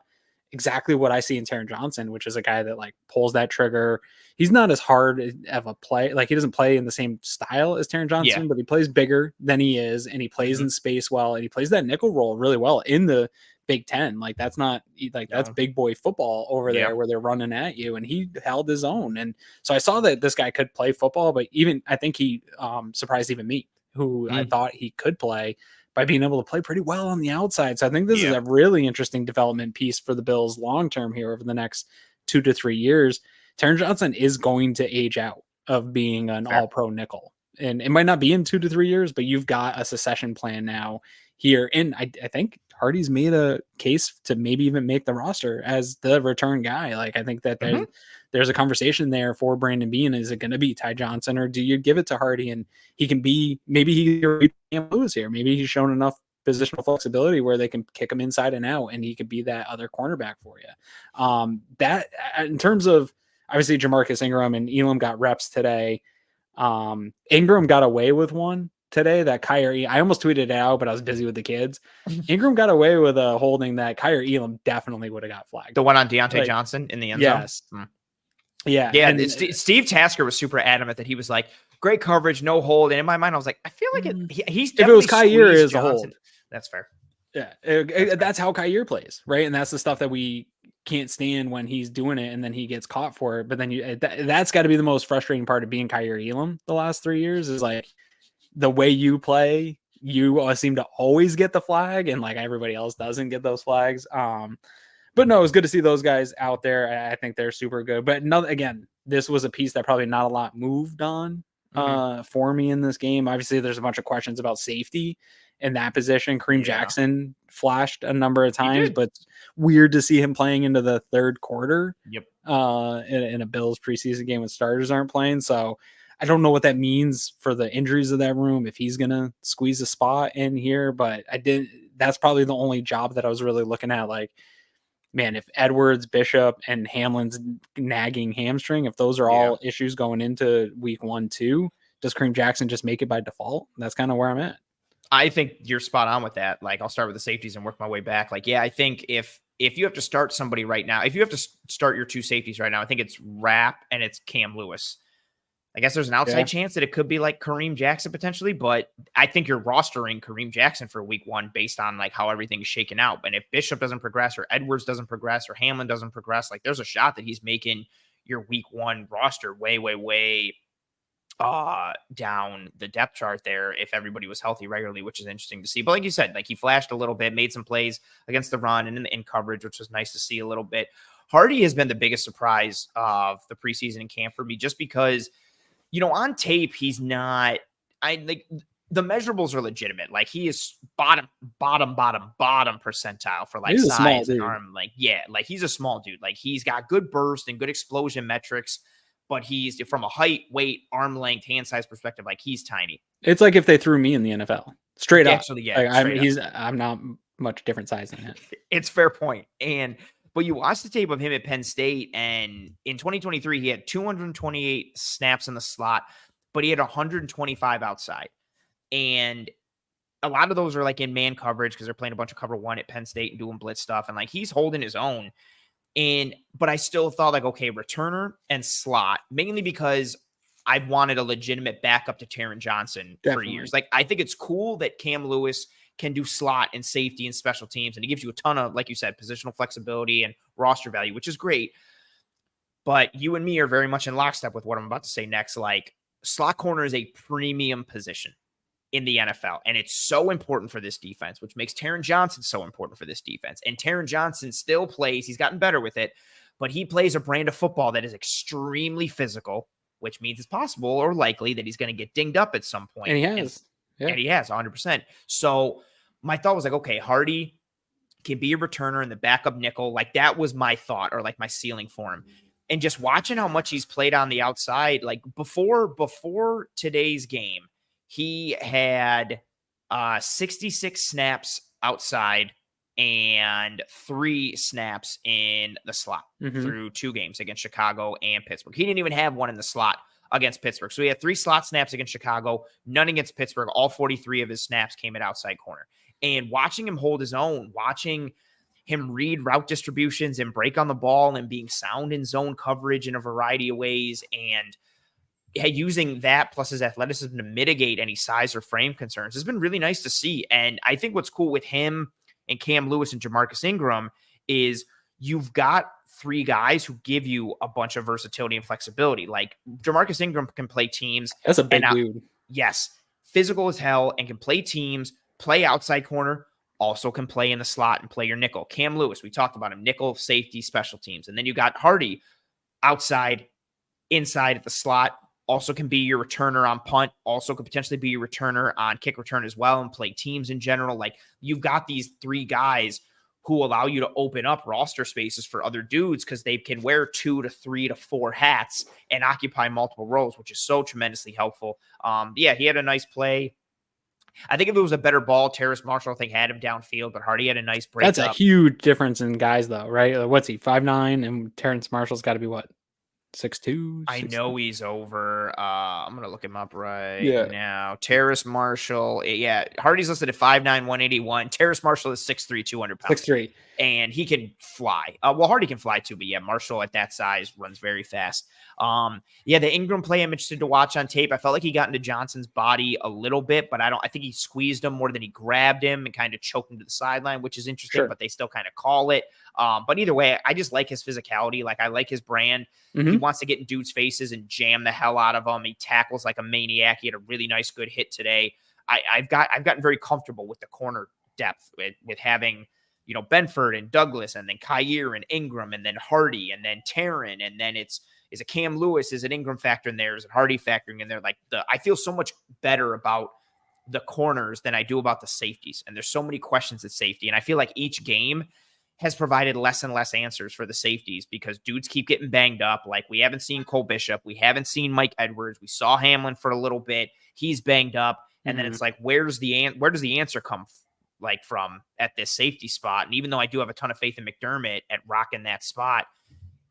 exactly what I see in Taron Johnson, which is a guy that like pulls that trigger. He's not as hard of a play. Like he doesn't play in the same style as Taron Johnson, but he plays bigger than he is, and he plays in space well, and he plays that nickel role really well in the Big Ten. Like that's not like that's big boy football over there where they're running at you, and he held his own. And so I saw that this guy could play football, but I think he surprised even me, who I thought he could play, by being able to play pretty well on the outside. So I think this is a really interesting development piece for the Bills long-term here over the next 2 to 3 years. Taron Johnson is going to age out of being an all-pro nickel. And it might not be in 2 to 3 years, but you've got a succession plan now here. And I think Hardy's made a case to maybe even make the roster as the return guy. Like, I think that there's a conversation there for Brandon Beane. Is it going to be Ty Johnson, or do you give it to Hardy and he can be, maybe he can lose here. Maybe he's shown enough positional flexibility where they can kick him inside and out, and he could be that other cornerback for you. That in terms of, obviously Jamarcus Ingram and Elam got reps today. Ingram got away with one today that Kyrie, I almost tweeted it out, but I was busy with the kids. Ingram got away with a holding that Kyrie Elam definitely would have got flagged. The one on Deontay Johnson in the end zone? Yes. Yeah. And Steve Tasker was super adamant that he was like, great coverage, no hold. And in my mind, I was like, I feel like he's definitely, if it was Kyrie, is a hold. That's fair. Yeah. That's how Kyrie plays, right? And that's the stuff that we can't stand when he's doing it and then he gets caught for it. But then that's got to be the most frustrating part of being Kyrie Elam the last 3 years, is like the way you play, you seem to always get the flag, and like everybody else doesn't get those flags. But no, it was good to see those guys out there. I think they're super good. But again, this was a piece that probably not a lot moved on for me in this game. Obviously, there's a bunch of questions about safety in that position. Kareem Jackson flashed a number of times, but it's weird to see him playing into the third quarter in a Bills preseason game when starters aren't playing. So I don't know what that means for the injuries of that room, if he's going to squeeze a spot in here, but that's probably the only job that I was really looking at. Like, man, if Edwards, Bishop, and Hamlin's nagging hamstring, if those are all issues going into week 1, 2, does Kareem Jackson just make it by default? That's kind of where I'm at. I think you're spot on with that. Like, I'll start with the safeties and work my way back. Like, I think if you have to start somebody right now, if you have to start your two safeties right now, I think it's Rapp and it's Cam Lewis. I guess there's an outside chance that it could be like Kareem Jackson potentially, but I think you're rostering Kareem Jackson for week 1 based on like how everything is shaken out. And if Bishop doesn't progress, or Edwards doesn't progress, or Hamlin doesn't progress, like there's a shot that he's making your week 1 roster way, way, way down the depth chart there if everybody was healthy regularly, which is interesting to see. But like you said, like he flashed a little bit, made some plays against the run and in coverage, which was nice to see a little bit. Hardy has been the biggest surprise of the preseason in camp for me, just because, you know, on tape, he's not, the measurables are legitimate. Like he is bottom percentile for like size and arm. Like, like he's a small dude. Like he's got good burst and good explosion metrics, but he's from a height, weight, arm length, hand size perspective, like he's tiny. It's like if they threw me in the NFL straight up. Actually, I'm not much different size than that. It's fair point. But you watch the tape of him at Penn State, and in 2023, he had 228 snaps in the slot, but he had 125 outside. And a lot of those are like in man coverage because they're playing a bunch of cover one at Penn State and doing blitz stuff. And like he's holding his own. But I still thought like, okay, returner and slot, mainly because I wanted a legitimate backup to Taron Johnson for years. Like, I think it's cool that Cam Lewis can do slot and safety and special teams, and it gives you a ton of, like you said, positional flexibility and roster value, which is great. But you and me are very much in lockstep with what I'm about to say next. Like, slot corner is a premium position in the NFL, and it's so important for this defense, which makes Taron Johnson so important for this defense. And Taron Johnson still plays, he's gotten better with it, but he plays a brand of football that is extremely physical, which means it's possible or likely that he's going to get dinged up at some point. And he has. And he has 100%. So my thought was like, okay, Hardy can be a returner in the backup nickel. Like that was my thought, or like my ceiling for him. And just watching how much he's played on the outside, like before today's game, he had 66 snaps outside and 3 snaps in the slot through 2 games against Chicago and Pittsburgh. He didn't even have one in the slot against Pittsburgh. So he had 3 slot snaps against Chicago, none against Pittsburgh. All 43 of his snaps came at outside corner. And watching him hold his own, watching him read route distributions and break on the ball and being sound in zone coverage in a variety of ways, and using that plus his athleticism to mitigate any size or frame concerns has been really nice to see. And I think what's cool with him and Cam Lewis and Jamarcus Ingram is you've got 3 guys who give you a bunch of versatility and flexibility. Like Jamarcus Ingram can play teams. That's a big dude. Yes. Physical as hell and can play teams, play outside corner, also can play in the slot and play your nickel. Cam Lewis, we talked about him, nickel, safety, special teams. And then you got Hardy outside, inside at the slot, also can be your returner on punt, also could potentially be your returner on kick return as well and play teams in general. Like you've got these 3 guys who allow you to open up roster spaces for other dudes because they can wear 2 to 3 to 4 hats and occupy multiple roles, which is so tremendously helpful. Yeah, he had a nice play. I think if it was a better ball, Terrace Marshall, I think, had him downfield, but Hardy had a nice break. That's a huge difference in guys, though, right? What's he, 5'9", and Terrence Marshall's got to be what? 6'2"? I know he's over. I'm going to look him up now. Terrace Marshall. Yeah, Hardy's listed at 5'9", 181. Terrace Marshall is 6'3", 200 pounds. 6'3". And he can fly. Well, Hardy can fly too, but yeah, Marshall at that size runs very fast. Yeah, the Ingram play I'm interested to watch on tape. I felt like he got into Johnson's body a little bit, but I think he squeezed him more than he grabbed him and kind of choked him to the sideline, which is interesting, but they still kind of call it. But either way, I just like his physicality. Like I like his brand. He wants to get in dudes' faces and jam the hell out of them. He tackles like a maniac. He had a really nice, good hit today. I've gotten very comfortable with the corner depth with having, you know, Benford and Douglas and then Kyer and Ingram and then Hardy and then Taron. And then is it Cam Lewis? Is it Ingram factor in there? Is it Hardy factoring in there? Like I feel so much better about the corners than I do about the safeties. And there's so many questions at safety. And I feel like each game has provided less and less answers for the safeties because dudes keep getting banged up. Like we haven't seen Cole Bishop. We haven't seen Mike Edwards. We saw Hamlin for a little bit. He's banged up. And then it's like, where does the answer come from at this safety spot? And even though I do have a ton of faith in McDermott at rocking that spot,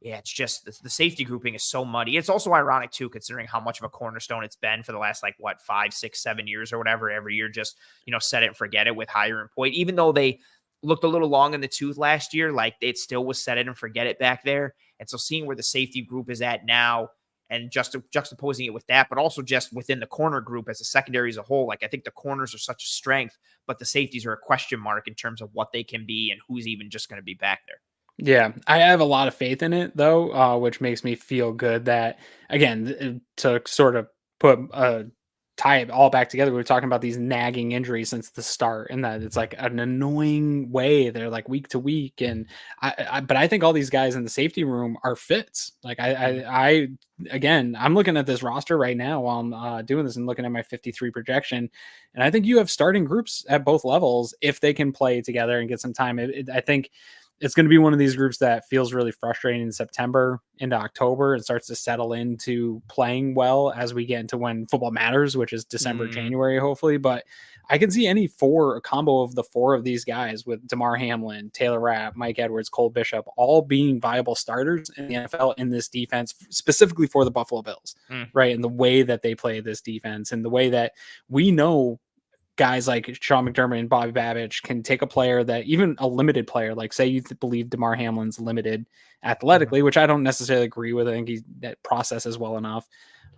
yeah, it's just the safety grouping is so muddy. It's also ironic too, considering how much of a cornerstone it's been for the last 5, 6, 7 years or whatever. Every year, just, set it and forget it with Hire and Poit, even though they looked a little long in the tooth last year, like it still was set it and forget it back there. And so seeing where the safety group is at now and just juxtaposing it with that, but also just within the corner group as a secondary as a whole, I think the corners are such a strength, but the safeties are a question mark in terms of what they can be and who's even just going to be back there. Yeah, I have a lot of faith in it, though, which makes me feel good that, again, to sort of tie it all back together, we were talking about these nagging injuries since the start, and that it's like an annoying way. They're like week to week, and but I think all these guys in the safety room are fits. Like again, I'm looking at this roster right now while I'm doing this and looking at my 53 projection, and I think you have starting groups at both levels if they can play together and get some time. I think it's going to be one of these groups that feels really frustrating in September into October. It starts to settle into playing well as we get into when football matters, which is December, January, hopefully. But I can see a combo of the 4 of these guys with Damar Hamlin, Taylor Rapp, Mike Edwards, Cole Bishop, all being viable starters in the NFL in this defense, specifically for the Buffalo Bills, right? And the way that they play this defense and the way that we know guys like Sean McDermott and Bobby Babich can take a player that, even a limited player, like say you believe DeMar Hamlin's limited athletically, which I don't necessarily agree with. I think that processes well enough.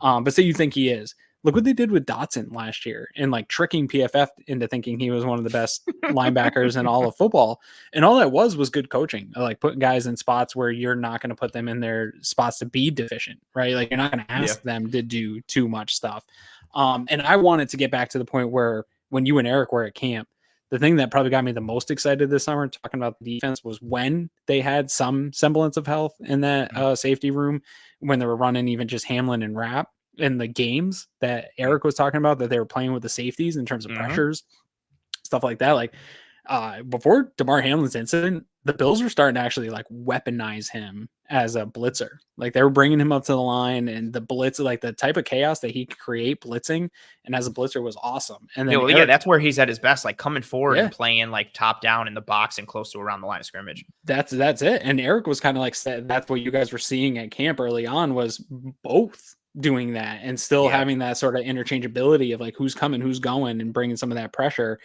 But say you think he is. Look what they did with Dotson last year and like tricking PFF into thinking he was one of the best linebackers in all of football. And all that was good coaching, like putting guys in spots where you're not going to put them in their spots to be deficient, right? Like you're not going to ask them to do too much stuff. And I wanted to get back to the point where when you and Eric were at camp, the thing that probably got me the most excited this summer talking about the defense was when they had some semblance of health in that safety room, when they were running even just Hamlin and Rapp in the games that Eric was talking about, that they were playing with the safeties in terms of pressures, stuff like that. Like before DeMar Hamlin's incident, the Bills were starting to actually like weaponize him as a blitzer. Like they were bringing him up to the line, and the blitz, like the type of chaos that he could create blitzing and as a blitzer was awesome. And then Eric, that's where he's at his best, like coming forward and playing like top down in the box and close to around the line of scrimmage. That's it. And Eric was kind of like, that's what you guys were seeing at camp early on, was both doing that and still having that sort of interchangeability of like who's coming, who's going, and bringing some of that pressure.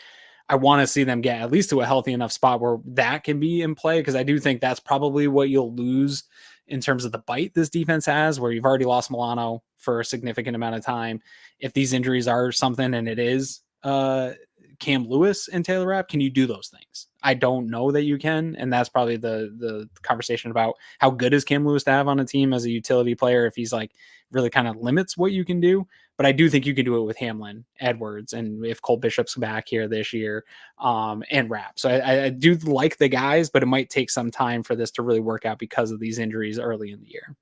I want to see them get at least to a healthy enough spot where that can be in play, because I do think that's probably what you'll lose in terms of the bite this defense has, where you've already lost Milano for a significant amount of time. If these injuries are something, and it is Cam Lewis and Taylor Rapp, can you do those things? I don't know that you can, and that's probably the conversation about how good is Cam Lewis to have on a team as a utility player if he's like really kind of limits what you can do. But I do think you can do it with Hamlin, Edwards, and if Cole Bishop's back here this year, and Rapp. So I do like the guys, but it might take some time for this to really work out because of these injuries early in the year.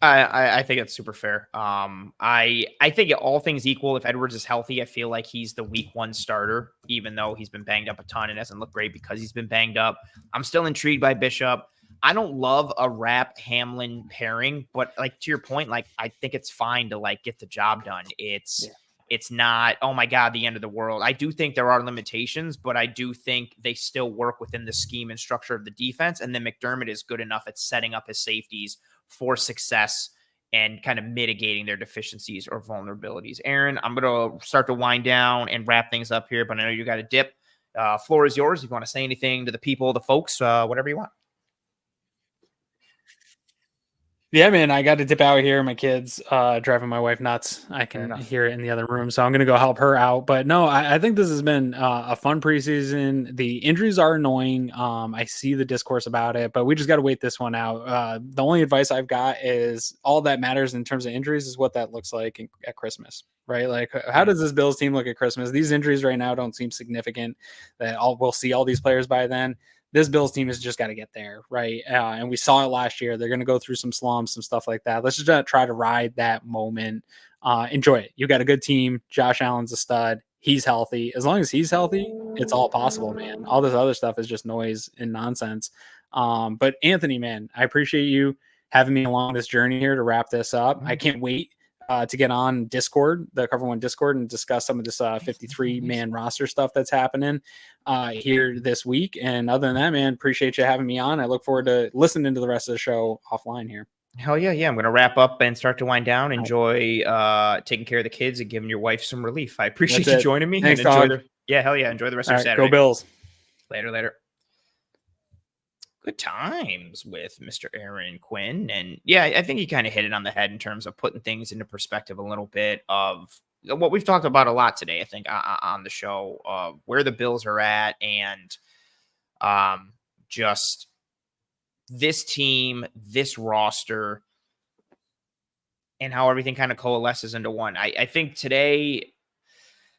I think it's super fair. I think all things equal, if Edwards is healthy, I feel like he's the week one starter, even though he's been banged up a ton and hasn't looked great because he's been banged up. I'm still intrigued by Bishop. I don't love a Rapp Hamlin pairing, but like to your point, like I think it's fine to like get the job done. It's not, oh my God, the end of the world. I do think there are limitations, but I do think they still work within the scheme and structure of the defense. And then McDermott is good enough at setting up his safeties for success and kind of mitigating their deficiencies or vulnerabilities. Aaron, I'm going to start to wind down and wrap things up here, but I know you got a dip. Floor is yours. If you want to say anything to the people, the folks, whatever you want. Yeah, man, I got to dip out here. My kids driving my wife nuts. I can hear it in the other room, so I'm going to go help her out. But no, I think this has been a fun preseason. The injuries are annoying. I see the discourse about it, but we just got to wait this one out. The only advice I've got is all that matters in terms of injuries is what that looks like at Christmas, right? Like, how does this Bills team look at Christmas? These injuries right now don't seem significant. We'll see all these players by then. This Bills team has just got to get there, right? And we saw it last year. They're going to go through some slumps, some stuff like that. Let's just try to ride that moment. Enjoy it. You got a good team. Josh Allen's a stud. He's healthy. As long as he's healthy, it's all possible, man. All this other stuff is just noise and nonsense. But Anthony, man, I appreciate you having me along this journey here to wrap this up. I can't wait to get on Discord, the Cover One Discord, and discuss some of this 53-man roster stuff that's happening here this week. And other than that, man, appreciate you having me on. I look forward to listening to the rest of the show offline here. Hell yeah. Yeah. I'm going to wrap up and start to wind down. Enjoy taking care of the kids and giving your wife some relief. I appreciate you joining me. Thanks, and enjoy hell yeah. Enjoy the rest of your Saturday. Go Bills. Later. Good times with Mr. Aaron Quinn. And yeah, I think he kind of hit it on the head in terms of putting things into perspective a little bit of what we've talked about a lot today, I think, on the show, of where the Bills are at and just this team, this roster, and how everything kind of coalesces into one. I think today,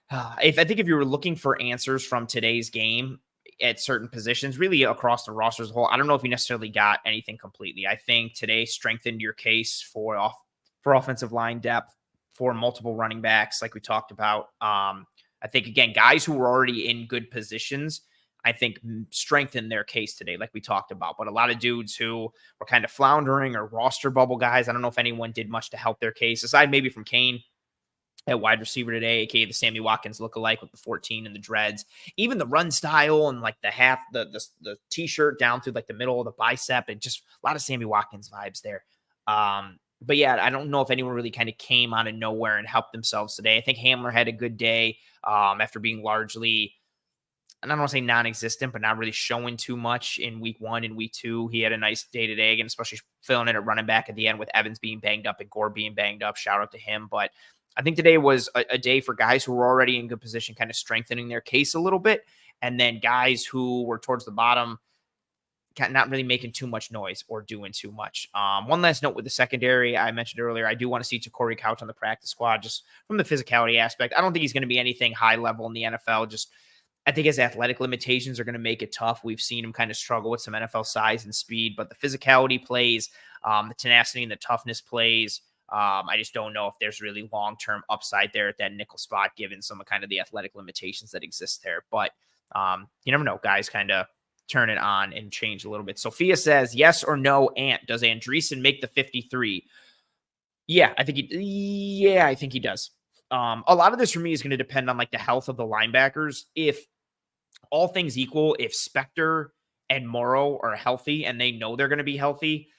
if you were looking for answers from today's game at certain positions, really across the roster as a whole, I don't know if you necessarily got anything completely. I think today strengthened your case for offensive line depth, for multiple running backs, like we talked about. I think, again, guys who were already in good positions, I think strengthened their case today, like we talked about. But a lot of dudes who were kind of floundering or roster bubble guys, I don't know if anyone did much to help their case, aside maybe from Kane at wide receiver today, aka the Sammy Watkins lookalike with the 14 and the dreads. Even the run style and like the t-shirt down through like the middle of the bicep, and just a lot of Sammy Watkins vibes there. But yeah, I don't know if anyone really kind of came out of nowhere and helped themselves today. I think Hamler had a good day after being largely, and I don't want to say non-existent, but not really showing too much in week 1 and week 2. He had a nice day today, and especially filling in at running back at the end with Evans being banged up and Gore being banged up. Shout out to him. But I think today was a day for guys who were already in good position, kind of strengthening their case a little bit. And then guys who were towards the bottom, not really making too much noise or doing too much. One last note with the secondary, I mentioned earlier, I do want to see Corey Couch on the practice squad just from the physicality aspect. I don't think he's going to be anything high level in the NFL. Just I think his athletic limitations are going to make it tough. We've seen him kind of struggle with some NFL size and speed, but the physicality plays, the tenacity and the toughness plays. I just don't know if there's really long-term upside there at that nickel spot, given some of kind of the athletic limitations that exist there. But you never know, guys kind of turn it on and change a little bit. Sophia says, yes or no, Ant, does Andreessen make the 53? Yeah, I think he does. A lot of this for me is going to depend on like the health of the linebackers. If all things equal, if Spector and Morrow are healthy and they know they're going to be healthy,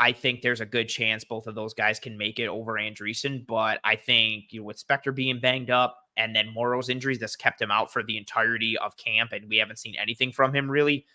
I think there's a good chance both of those guys can make it over Andreessen. But I think, with Spector being banged up and then Morrow's injuries that's kept him out for the entirety of camp, and we haven't seen anything from him really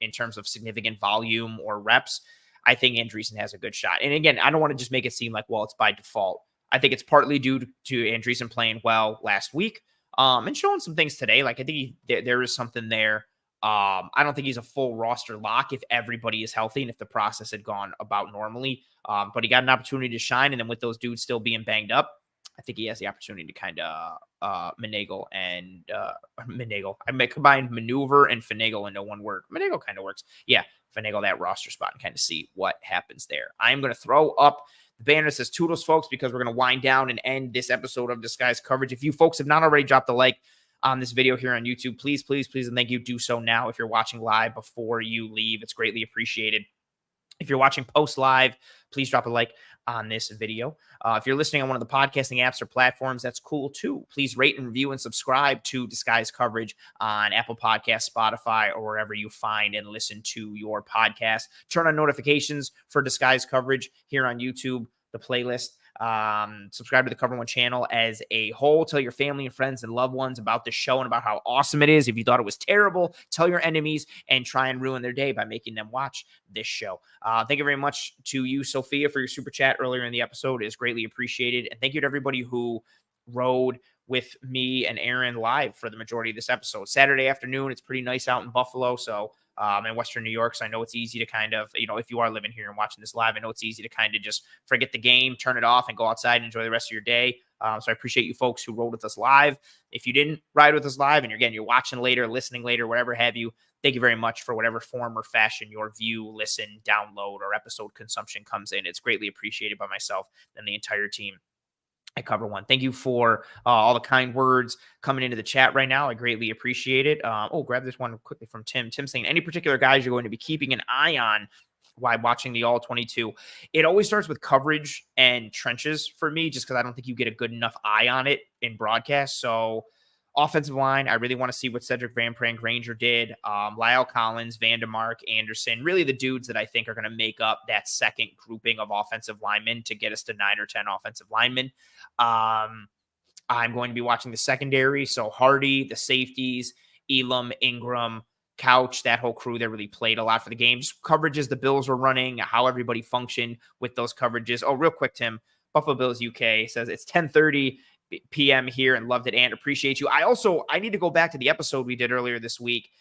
in terms of significant volume or reps, I think Andreessen has a good shot. And again, I don't want to just make it seem like, well, it's by default. I think it's partly due to Andreessen playing well last week and showing some things today. Like I think there is something there. I don't think he's a full roster lock if everybody is healthy and if the process had gone about normally. But he got an opportunity to shine. And then with those dudes still being banged up, I think he has the opportunity to kind of finagle. I may combine maneuver and finagle into one word. Finagle kind of works. Yeah, finagle that roster spot and kind of see what happens there. I'm going to throw up the banner that says Toodles, folks, because we're going to wind down and end this episode of Disguise Coverage. If you folks have not already dropped a like on this video here on YouTube, please, and thank you, do so now. If you're watching live before you leave, it's greatly appreciated. If you're watching post live, please drop a like on this video. If you're listening on one of the podcasting apps or platforms, that's cool too. Please rate and review and subscribe to Disguise Coverage on Apple Podcasts, Spotify, or wherever you find and listen to your podcast. Turn on notifications for Disguise Coverage here on YouTube, the playlist. Subscribe to the Cover One channel as a whole. Tell your family and friends and loved ones about the show and about how awesome it is. If you thought it was terrible, tell your enemies and try and ruin their day by making them watch this show. Thank you very much to you, Sophia, for your super chat earlier in the episode. It is greatly appreciated. And thank you to everybody who rode with me and Aaron live for the majority of this episode. Saturday afternoon, it's pretty nice out in Buffalo, so in Western New York. So I know it's easy to kind of, if you are living here and watching this live, I know it's easy to kind of just forget the game, turn it off, and go outside and enjoy the rest of your day. So I appreciate you folks who rode with us live. If you didn't ride with us live, and you're watching later, listening later, whatever have you, thank you very much for whatever form or fashion your view, listen, download, or episode consumption comes in. It's greatly appreciated by myself and the entire team at Cover One. Thank you for all the kind words coming into the chat right now. I greatly appreciate it. Grab this one quickly from Tim. Tim saying, any particular guys you're going to be keeping an eye on while watching the All 22? It always starts with coverage and trenches for me, just because I don't think you get a good enough eye on it in broadcast. So offensive line, I really want to see what Cedric Van Prank Granger did. Lyle Collins, Vandermark, Anderson, really the dudes that I think are going to make up that second grouping of offensive linemen to get us to 9 or 10 offensive linemen. I'm going to be watching the secondary. So Hardy, the safeties, Elam, Ingram, Couch, that whole crew that really played a lot for the games. Coverages the Bills were running, how everybody functioned with those coverages. Oh, real quick, Tim, Buffalo Bills UK says it's 10:30 p.m. here and loved it and appreciate you. I need to go back to the episode we did earlier this week.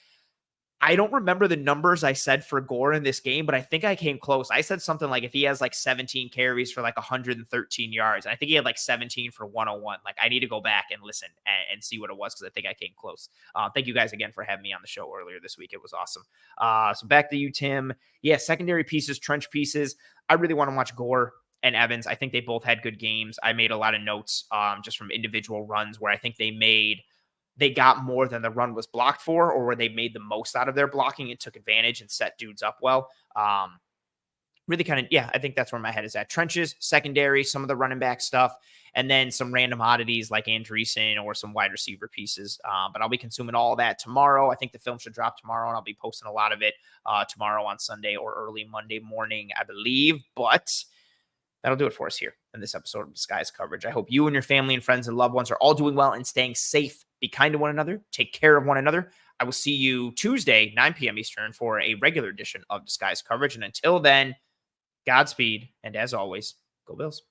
I don't remember the numbers I said for Gore in this game, but I think I came close. I said something like if he has like 17 carries for like 113 yards, and I think he had like 17 for 101. Like I need to go back and listen and see what it was because I think I came close. Thank you guys again for having me on the show earlier this week. It was awesome. So back to you, Tim. Yeah, secondary pieces, trench pieces. I really want to watch Gore and Evans. I think they both had good games. I made a lot of notes just from individual runs where I think they got more than the run was blocked for, or where they made the most out of their blocking and took advantage and set dudes up well. Really kind of, I think that's where my head is at. Trenches, secondary, some of the running back stuff, and then some random oddities like Andreessen or some wide receiver pieces. But I'll be consuming all of that tomorrow. I think the film should drop tomorrow, and I'll be posting a lot of it tomorrow on Sunday or early Monday morning, I believe. But that'll do it for us here in this episode of Disguise Coverage. I hope you and your family and friends and loved ones are all doing well and staying safe. Be kind to one another. Take care of one another. I will see you Tuesday, 9 p.m. Eastern, for a regular edition of Disguise Coverage. And until then, Godspeed. And as always, go Bills.